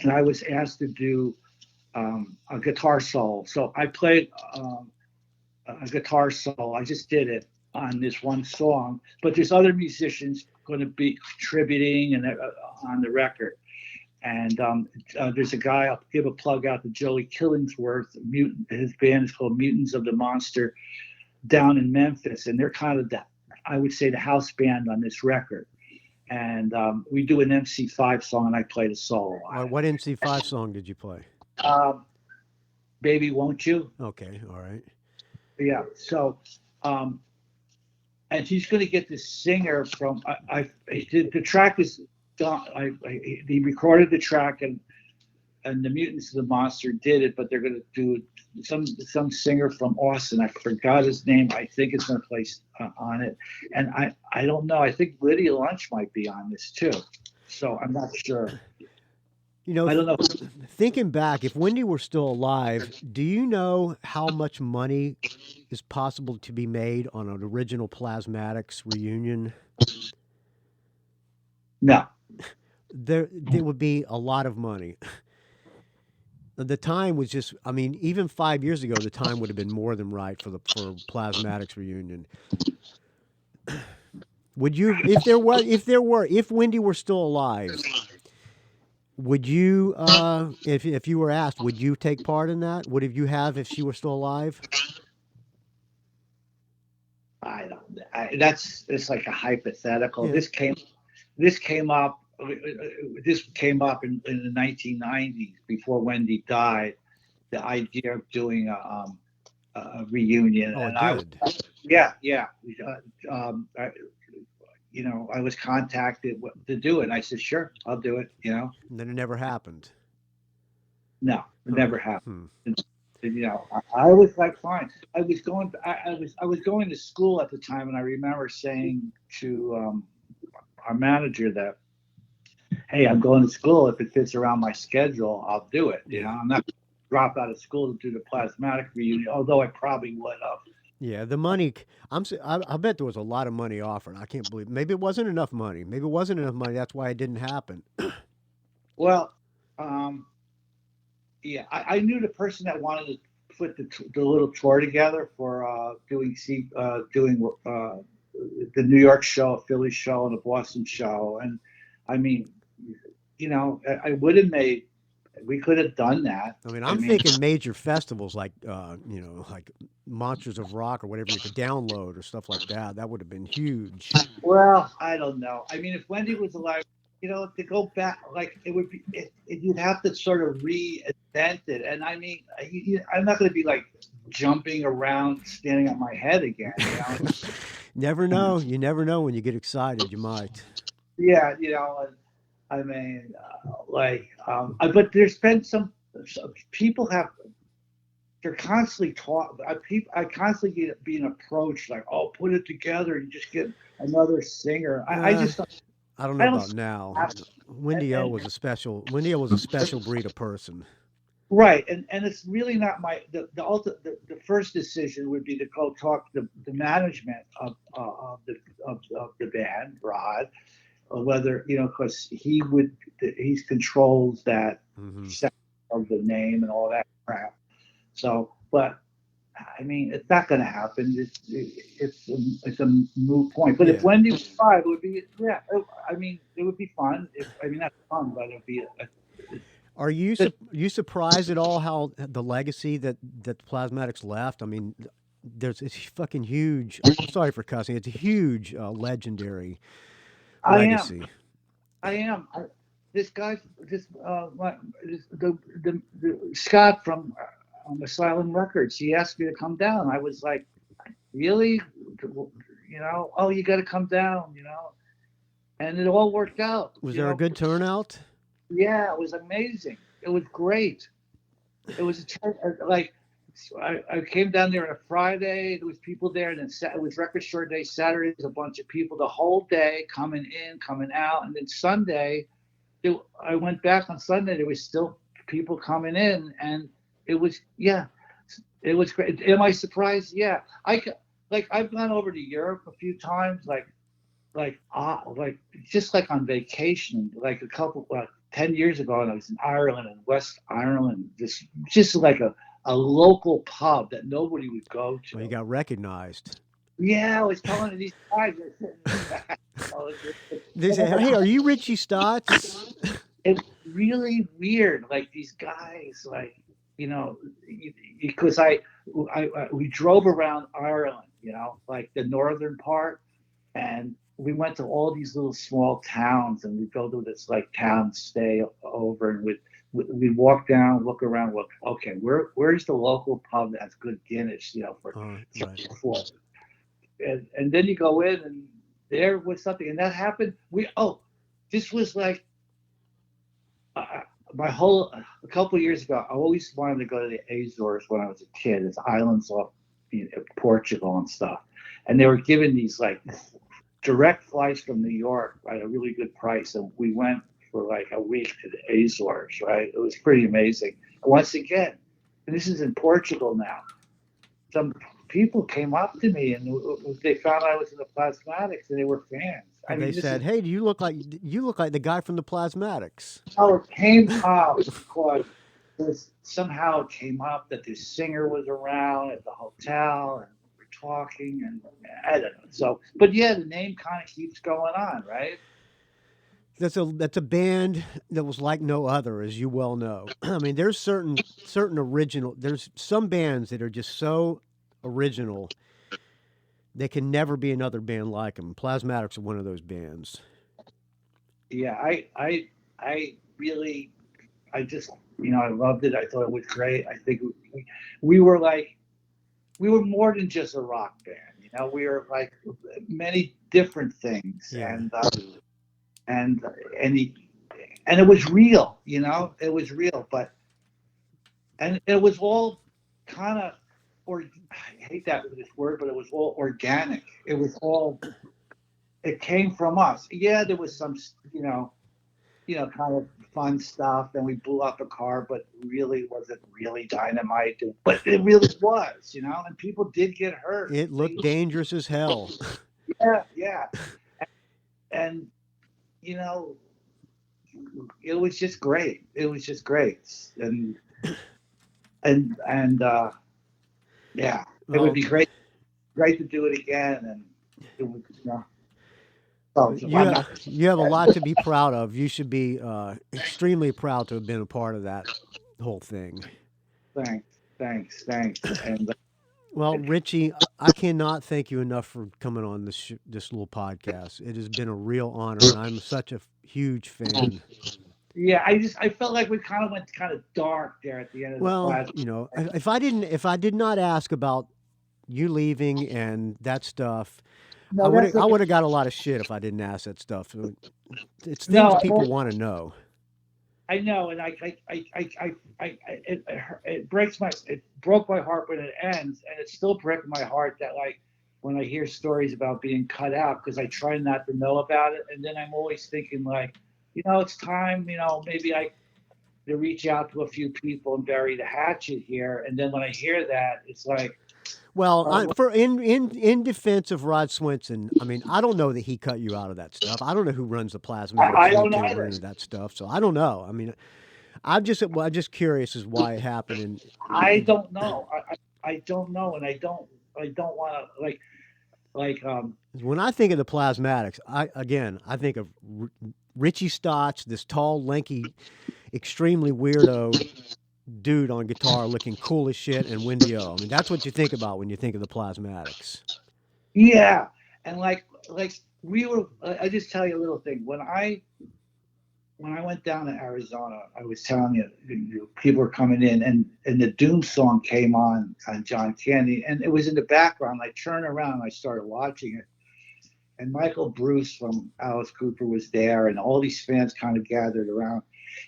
I was asked to do a guitar solo. So I played a guitar solo. I just did it on this one song, but there's other musicians going to be contributing and on the record. And there's a guy, I'll give a plug out to Joey Killingsworth. His band is called Mutants of the Monster down in Memphis. And they're kind of I would say the house band on this record. And we do an MC5 song and I play the solo. What MC5 song did you play? Baby Won't You? Okay, all right. Yeah, so and he's going to get this singer from. The track is done. He recorded the track, and the Mutants of the Monster did it, but they're going to do some singer from Austin. I forgot his name. I think it's going to play on it, and I don't know. I think Lydia Lunch might be on this too, so I'm not sure. I don't know. Thinking back, if Wendy were still alive, do you know how much money is possible to be made on an original Plasmatics reunion? No. There would be a lot of money. The time was just, even 5 years ago, the time would have been more than right for Plasmatics reunion. Would you, if Wendy were still alive, would you, if you were asked, would you take part in that? Would you have if she were still alive? I don't. It's like a hypothetical. Yeah. This came up in the 1990s before Wendy died. The idea of doing a reunion. Oh, and it did. I was contacted to do it. And I said, sure, I'll do it. And then it never happened. No, it never happened. I was like, fine. I was going to school at the time, and I remember saying to our manager that, hey, I'm going to school. If it fits around my schedule, I'll do it. I'm not drop out of school to do the Plasmatic reunion, although I probably would have. Yeah, the money. I bet there was a lot of money offered. I can't believe. Maybe it wasn't enough money. Maybe it wasn't enough money. That's why it didn't happen. Well, yeah, I knew the person that wanted to put the little tour together for doing the New York show, a Philly show, and a Boston show. And I mean, I would have made. We could have done that. I mean, I'm thinking major festivals like like Monsters of Rock or whatever you could download or stuff like that. That would have been huge. Well, I don't know. I mean, if Wendy was alive, to go back, like it would be, you'd have to sort of reinvent it. And I mean, I'm not going to be like jumping around, standing on my head again. Never know. You never know when you get excited. You might. Yeah, I mean, but there's been some people they're constantly I constantly get being approached like, oh, put it together and just get another singer. I just don't. I don't know about now. Wendy O was a special breed of person. Right, and it's really not the first decision would be to go talk to the management of the band, Rod, whether because he controls that of the name and all that crap. So, but I mean, it's not going to happen. It's a moot point. But if Wendy was 5, it would be I mean, it would be fun. Not fun, but it would be. Are you surprised at all how the legacy that Plasmatics left? I mean, it's fucking huge. I'm sorry for cussing. It's a huge, legendary legacy. I am. This guy, Scott from Asylum Records, he asked me to come down. I was like, really? Oh, you got to come down, And it all worked out. Was there a good turnout? Yeah, it was amazing. It was great. It was I came down there on a Friday. There was people there, and then it was Record Store Day. Saturday, there was a bunch of people the whole day coming in, coming out, and then Sunday, I went back on Sunday. There was still people coming in, and it was great. Am I surprised? Yeah, I've gone over to Europe a few times, just like on vacation, like a couple 10 years ago, and I was in Ireland and West Ireland, just like a local pub that nobody would go to. Well, you got recognized. Yeah, I was telling these guys. They say, "Hey, are you Richie Stotts?" It's really weird. Like these guys, because we drove around Ireland, like the northern part, and we went to all these little small towns, and we'd go to this town stay over, and we'd walk down, look around, okay, where's the local pub that has good Guinness, for. And then you go in, and there was something, and that happened. This was like a couple of years ago. I always wanted to go to the Azores when I was a kid. It's islands off Portugal and stuff, and they were giving these direct flights from New York at a really good price, and we went for a week to the Azores. Right, it was pretty amazing. Once again, and this is in Portugal now. Some people came up to me, and they found I was in the Plasmatics, and they were fans. And they said, "Hey, you look like the guy from the Plasmatics." Oh, it came up because somehow it came up that this singer was around at the hotel, and we're talking, and I don't know. So, but yeah, the name kind of keeps going on, right? That's a band that was like no other, as you well know. I mean, there's certain original. There's some bands that are just so original. There can never be another band like them. Plasmatics are one of those bands. Yeah, I really, I loved it. I thought it was great. I think we were more than just a rock band. We were like many different things, yeah. and it was real. It was real, and it was all kind of. I hate this word, but it was all organic. It came from us. Yeah, there was some, kind of fun stuff. And we blew up a car, but really wasn't really dynamite. But it really was, and people did get hurt. It looked dangerous as hell. Yeah. And, it was just great. It was just great. And yeah, it would be great to do it again. And it would, you have a lot to be proud of. You should be extremely proud to have been a part of that whole thing. Thanks. And well, Richie, I cannot thank you enough for coming on this little podcast. It has been a real honor, and I'm such a huge fan. Yeah, I felt like we kind of went kind of dark there at the end of the class. If I did not ask about you leaving and that stuff, I would have got a lot of shit if I didn't ask that stuff. It's things people want to know. I know, and it broke my heart when it ends, and it still breaks my heart that when I hear stories about being cut out, because I try not to know about it, and then I'm always thinking it's time, maybe to reach out to a few people and bury the hatchet here, and then when I hear that, it's like. Well, in defense of Rod Swenson, I mean, I don't know that he cut you out of that stuff. I don't know who runs the Plasmatics. I don't know into that stuff, so I don't know. I mean, I'm just curious as why it happened. I don't know. I don't know, and I don't want to When I think of the Plasmatics, I think of Richie Stotts, this tall, lanky, extremely weirdo dude on guitar looking cool as shit, and Wendy O. I mean, that's what you think about when you think of the Plasmatics. Yeah, and we were. I just tell you a little thing. When I went down to Arizona, I was telling you, people were coming in, and the Doom song came on John Candy, and it was in the background. I turned around, and I started watching it, and Michael Bruce from Alice Cooper was there, and all these fans kind of gathered around.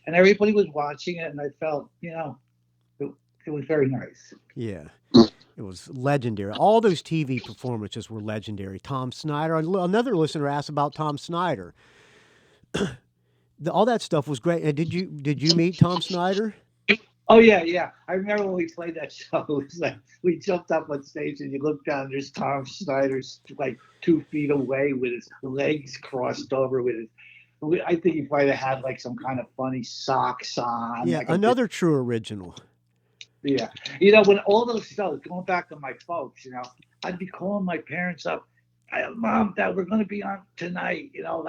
And everybody was watching it, and I felt, it was very nice. Yeah, it was legendary. All those TV performances were legendary. Tom Snyder. Another listener asked about Tom Snyder. All that stuff was great. Did you meet Tom Snyder? Oh yeah. I remember when we played that show. It was like we jumped up on stage, and you look down, and there's Tom Snyder 2 feet away with his legs crossed over with his. I think he might have had some kind of funny socks on. Yeah, another true original. Yeah. When all those shows, going back to my folks, I'd be calling my parents up. Mom, Dad, we're going to be on tonight. You got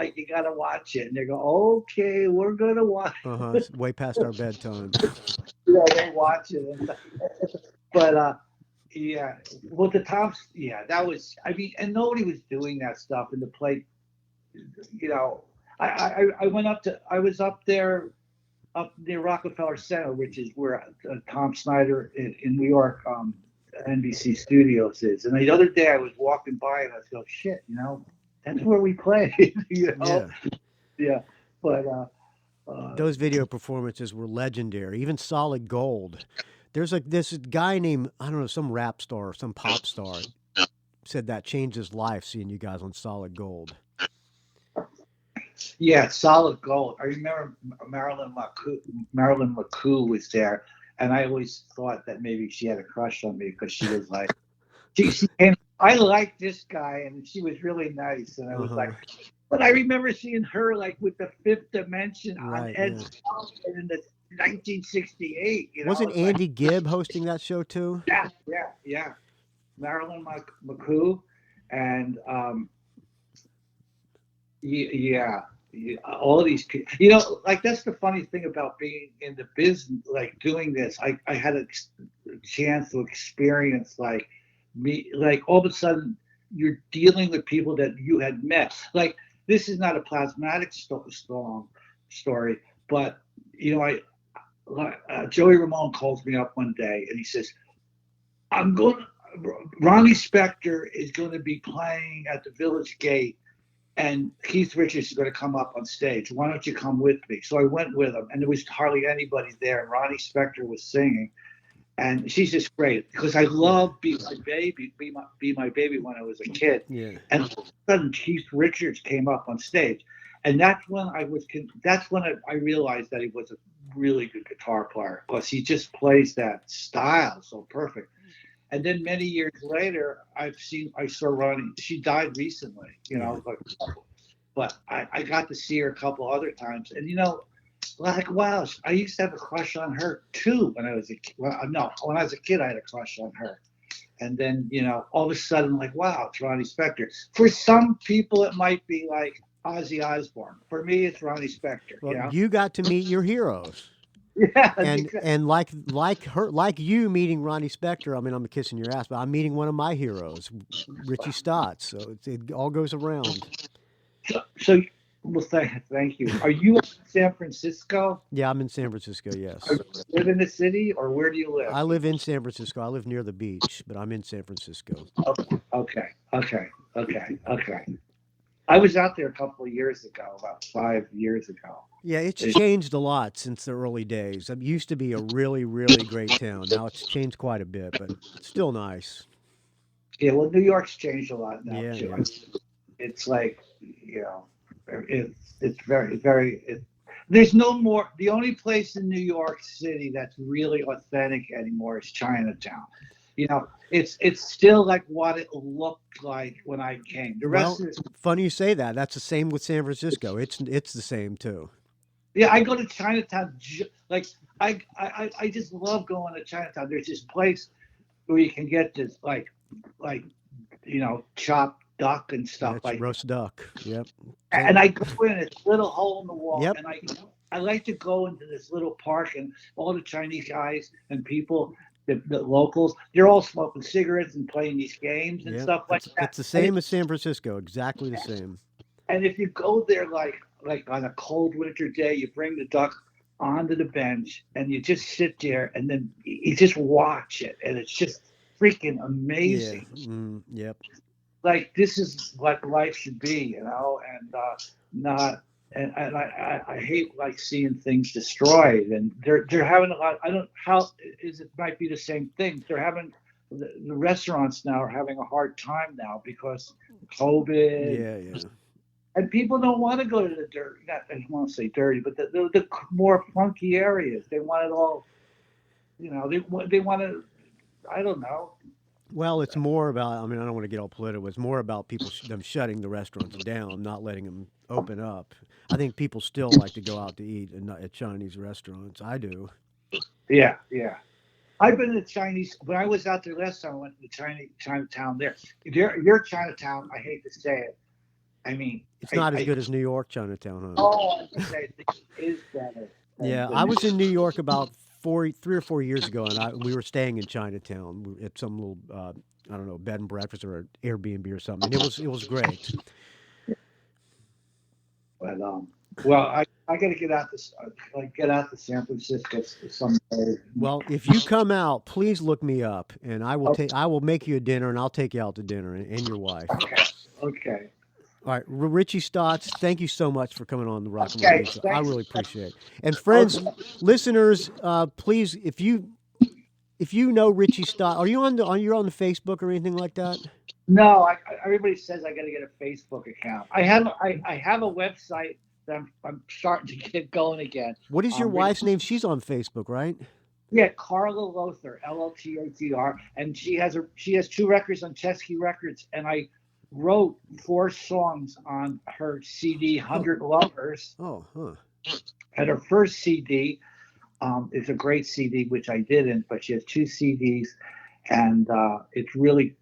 to watch it. And they go, okay, we're going to watch it. It's way past our bedtime. They watch it. But, yeah. Well, the Tops, that was, and nobody was doing that stuff in the play, I was up there, up near Rockefeller Center, which is where Tom Snyder in New York, NBC Studios is. And the other day I was walking by, and I was going, shit, that's where we play. Yeah. But those video performances were legendary. Even Solid Gold. There's this guy named, I don't know, some rap star or some pop star said that changed his life seeing you guys on Solid Gold. Yeah, Solid Gold. I remember Marilyn McCoo was there, and I always thought that maybe she had a crush on me because she was like, I liked this guy, and she was really nice, and I was like, but I remember seeing her with the Fifth Dimension on Ed Sullivan in the 1968. Wasn't Andy Gibb hosting that show too? Yeah. Marilyn McCoo, and all these people, that's the funny thing about being in the business, doing this. I had a chance to experience all of a sudden you're dealing with people that you had met. This is not a Plasmatics story, but Joey Ramone calls me up one day and he says, Ronnie Spector is going to be playing at the Village Gate, and Keith Richards is going to come up on stage. Why don't you come with me? So I went with him, and there was hardly anybody there. And Ronnie Spector was singing, and she's just great because I love Be My Baby when I was a kid. Yeah. And all of a sudden, Keith Richards came up on stage, And that's when I realized that he was a really good guitar player because he just plays that style so perfect. And then many years later, I saw Ronnie. She died recently, but I got to see her a couple other times, and like wow, I used to have a crush on her too when I was a kid. Well, no, when I was a kid, I had a crush on her, and then all of a sudden, like wow, it's Ronnie Spector. For some people, it might be like Ozzy Osbourne. For me, it's Ronnie Spector. Well, you got to meet your heroes. Yeah, and like you meeting Ronnie Spector, I mean, I'm kissing your ass, but I'm meeting one of my heroes, Richie Stotts. So it all goes around. So well, thank you. Are you in San Francisco? Yeah, I'm in San Francisco. Yes. Do you live in the city, or where do you live? I live in San Francisco. I live near the beach, but I'm in San Francisco. Okay. I was out there a couple of years ago, about 5 years ago. Yeah, it's changed a lot since the early days. It used to be a really, really great town. Now it's changed quite a bit, but it's still nice. Yeah, well, New York's changed a lot now, too. Yeah. It's like, it's very, there's no more, the only place in New York City that's really authentic anymore is Chinatown. It's still like what it looked like when I came. The rest is funny you say that. That's the same with San Francisco. It's the same too. Yeah, I go to Chinatown. Like I just love going to Chinatown. There's this place where you can get this like chopped duck and stuff like roast duck. Yep. And I go in this little hole in the wall, yep. and I like to go into this little park, and all the Chinese guys and people. The locals, they're all smoking cigarettes and playing these games and stuff like that. It's the same as San Francisco, exactly the same. And if you go there like on a cold winter day, you bring the duck onto the bench and you just sit there and then you just watch it, and it's just freaking amazing. Yeah. Yep. Like this is what life should be, and not. And I hate like seeing things destroyed, and they're having a lot. I don't how is it might be the same thing. They're having the restaurants now are having a hard time now because COVID. Yeah. And people don't want to go to the dirty. Not I don't want to say dirty, but the more funky areas. They want it all. They want to. I don't know. Well, it's more about. I mean, I don't want to get all political. It's more about people them shutting the restaurants down, not letting them open up. I think people still like to go out to eat at Chinese restaurants. I do. Yeah. I've been to Chinese. When I was out there last time, I went to the Chinatown there. Your Chinatown, I hate to say it. I mean, it's not as good as New York Chinatown, huh? Oh, I think it is better. Yeah, I was in New York about 3 or 4 years ago, and we were staying in Chinatown at some little, I don't know, bed and breakfast or an Airbnb or something. And it was great. But I got to get out to San Francisco someday. Well, if you come out, please look me up, and I will make you a dinner, and I'll take you out to dinner and your wife. Okay. All right, Richie Stotts, thank you so much for coming on the Rock and Roll Show. I really appreciate it. And friends, listeners, please, if you know Richie Stotts, you're on the Facebook or anything like that? No, everybody says I got to get a Facebook account. I have a website that I'm starting to get going again. What is your wife's name? She's on Facebook, right? Yeah, Carla Lothar, Lothatr, and she has 2 records on Chesky Records, and I wrote 4 songs on her CD, 100 Lovers. Oh, huh. And her first CD is a great CD, which I didn't, but she has 2 CDs, and it's really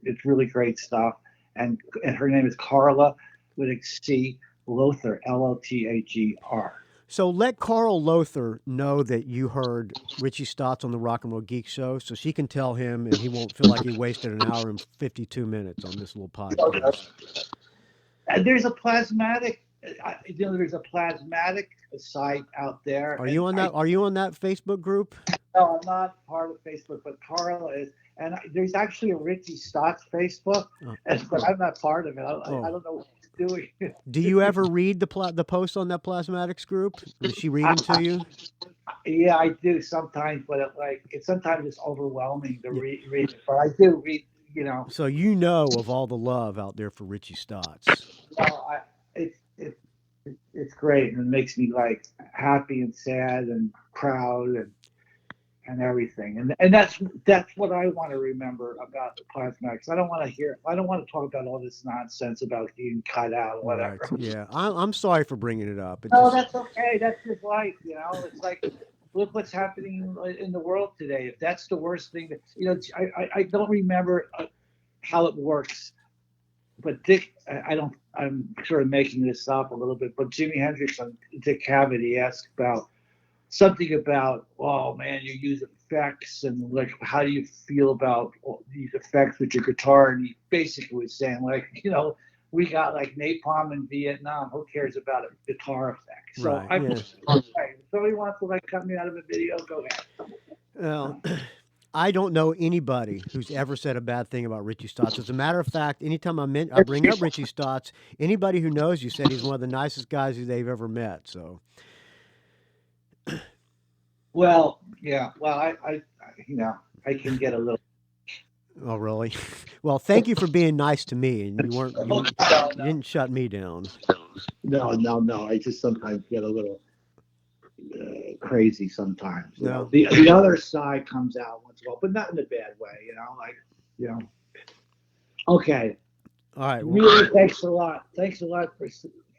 great stuff. And her name is Carla with a C, Lothar, Lothatr. So let Carl Lothar know that you heard Richie Stotts on the Rock and Roll Geek Show, so she can tell him, and he won't feel like he wasted an hour and 52 minutes on this little podcast. And there's a Plasmatic. There's a Plasmatic site out there. Are you on that? Are you on that Facebook group? No, I'm not part of Facebook, but Carla is. And there's actually a Richie Stotts Facebook, but I'm not part of it. I don't know what he's doing. Do you ever read the post on that Plasmatics group? Is she reading to you? Yeah, I do sometimes, but sometimes it's overwhelming to read it. But I do read, So you know of all the love out there for Richie Stotts. it's great, and it makes me like happy and sad and proud and everything. And that's what I want to remember about the Plasmatics. I don't want to talk about all this nonsense about being cut out or whatever. Right. Yeah, I'm sorry for bringing it up. That's okay. That's just life, It's like, look what's happening in the world today. If that's the worst thing, I don't remember how it works. But Dick, I'm sort of making this up a little bit, but Jimi Hendrix on Dick Cavity asked something about, oh man, you use effects, and like, how do you feel about these effects with your guitar? And he basically was saying, like, we got like napalm in Vietnam. Who cares about a guitar effect? So right, if somebody wants to like cut me out of a video, go ahead. Well, I don't know anybody who's ever said a bad thing about Richie Stotts. As a matter of fact, anytime I bring up Richie Stotts, anybody who knows you said he's one of the nicest guys who they've ever met. So, well, yeah, well, I can get a little. Oh, really? Well, thank you for being nice to me, and you didn't shut me down. No. I just sometimes get a little crazy sometimes. No. The other side comes out once in a while, but not in a bad way. Okay. All right. Really, thanks a lot. Thanks a lot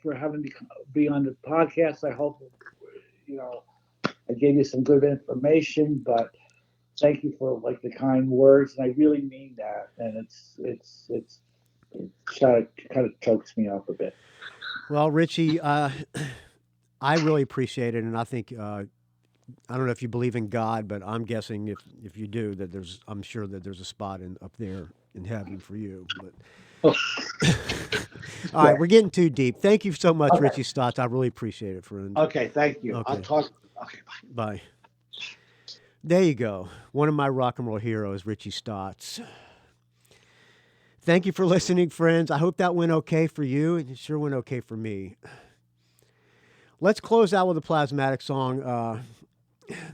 for having me be on the podcast. I hope I gave you some good information, but thank you for like the kind words, and I really mean that. And it kind of chokes me up a bit. Well, Richie, I really appreciate it, and I think I don't know if you believe in God, but I'm guessing if you do, that I'm sure that there's a spot up there in heaven for you. But all right, we're getting too deep. Thank you so much, Richie Stotts. I really appreciate it, friend. Okay, thank you. Okay. I'll talk. Okay, bye. Bye. There you go. One of my rock and roll heroes, Richie Stotts. Thank you for listening, friends. I hope that went okay for you, and it sure went okay for me. Let's close out with a Plasmatic song.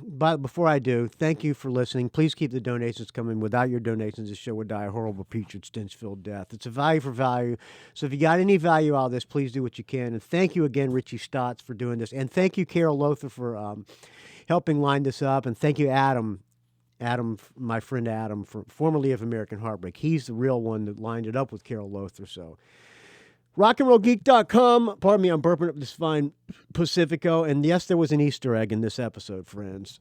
But before I do, thank you for listening. Please keep the donations coming. Without your donations, the show would die a horrible, putrid, stench-filled death. It's a value for value. So if you got any value out of this, please do what you can. And thank you again, Richie Stotts, for doing this. And thank you, Carol Lothar, for helping line this up. And thank you, Adam, my friend Adam, formerly of American Heartbreak. He's the real one that lined it up with Carol Lothar. So rockandrollgeek.com. Pardon me, I'm burping up this fine Pacifico. And yes, there was an Easter egg in this episode, friends.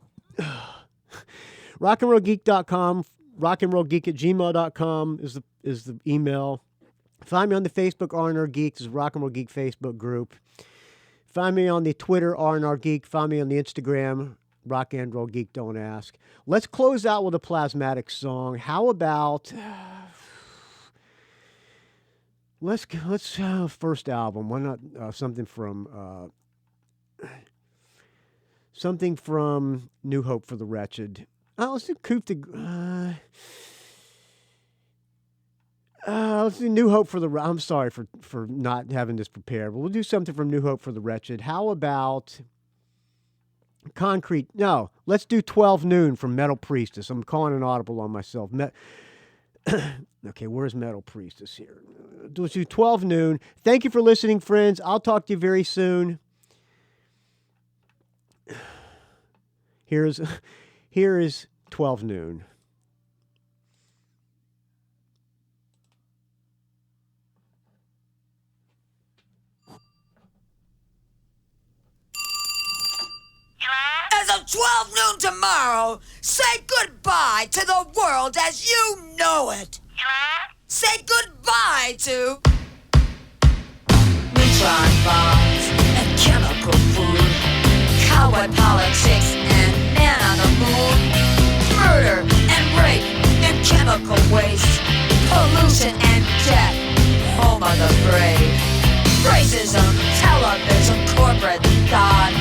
rockandrollgeek.com. rockandrollgeek@gmail.com is the email. Find me on the Facebook R&R Geek. This is Rock and Roll Geek Facebook group. Find me on the Twitter R&R Geek. Find me on the Instagram Rock and Roll Geek. Don't ask. Let's close out with a Plasmatics song. How about let's first album. Why not something from New Hope for the Wretched? Let's do Coup de. Let's do New Hope for the. I'm sorry for not having this prepared, but we'll do something from New Hope for the Wretched. How about Concrete? No, let's do 12 Noon from Metal Priestess. I'm calling an audible on myself. Okay, where's Metal Priestess here? Let's do 12 Noon. Thank you for listening, friends. I'll talk to you very soon. Here is 12 Noon. As of 12 noon tomorrow, say goodbye to the world as you know it. Say goodbye to neutron bombs and chemical food, cowboy politics and man on the moon, murder and rape and chemical waste, pollution and death, home of the brave, racism, television, corporate thought,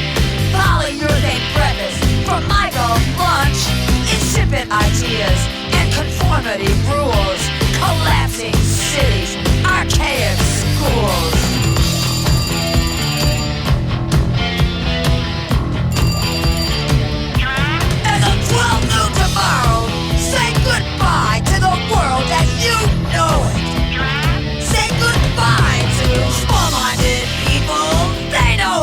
polyurethane breakfast for Michael lunch, insipid ideas and conformity rules, collapsing cities, archaic schools. As of 12 noon tomorrow, say goodbye to the world as you know it. Say goodbye to small-minded people, they know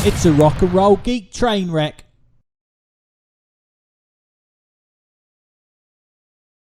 It's a rock and roll geek train wreck.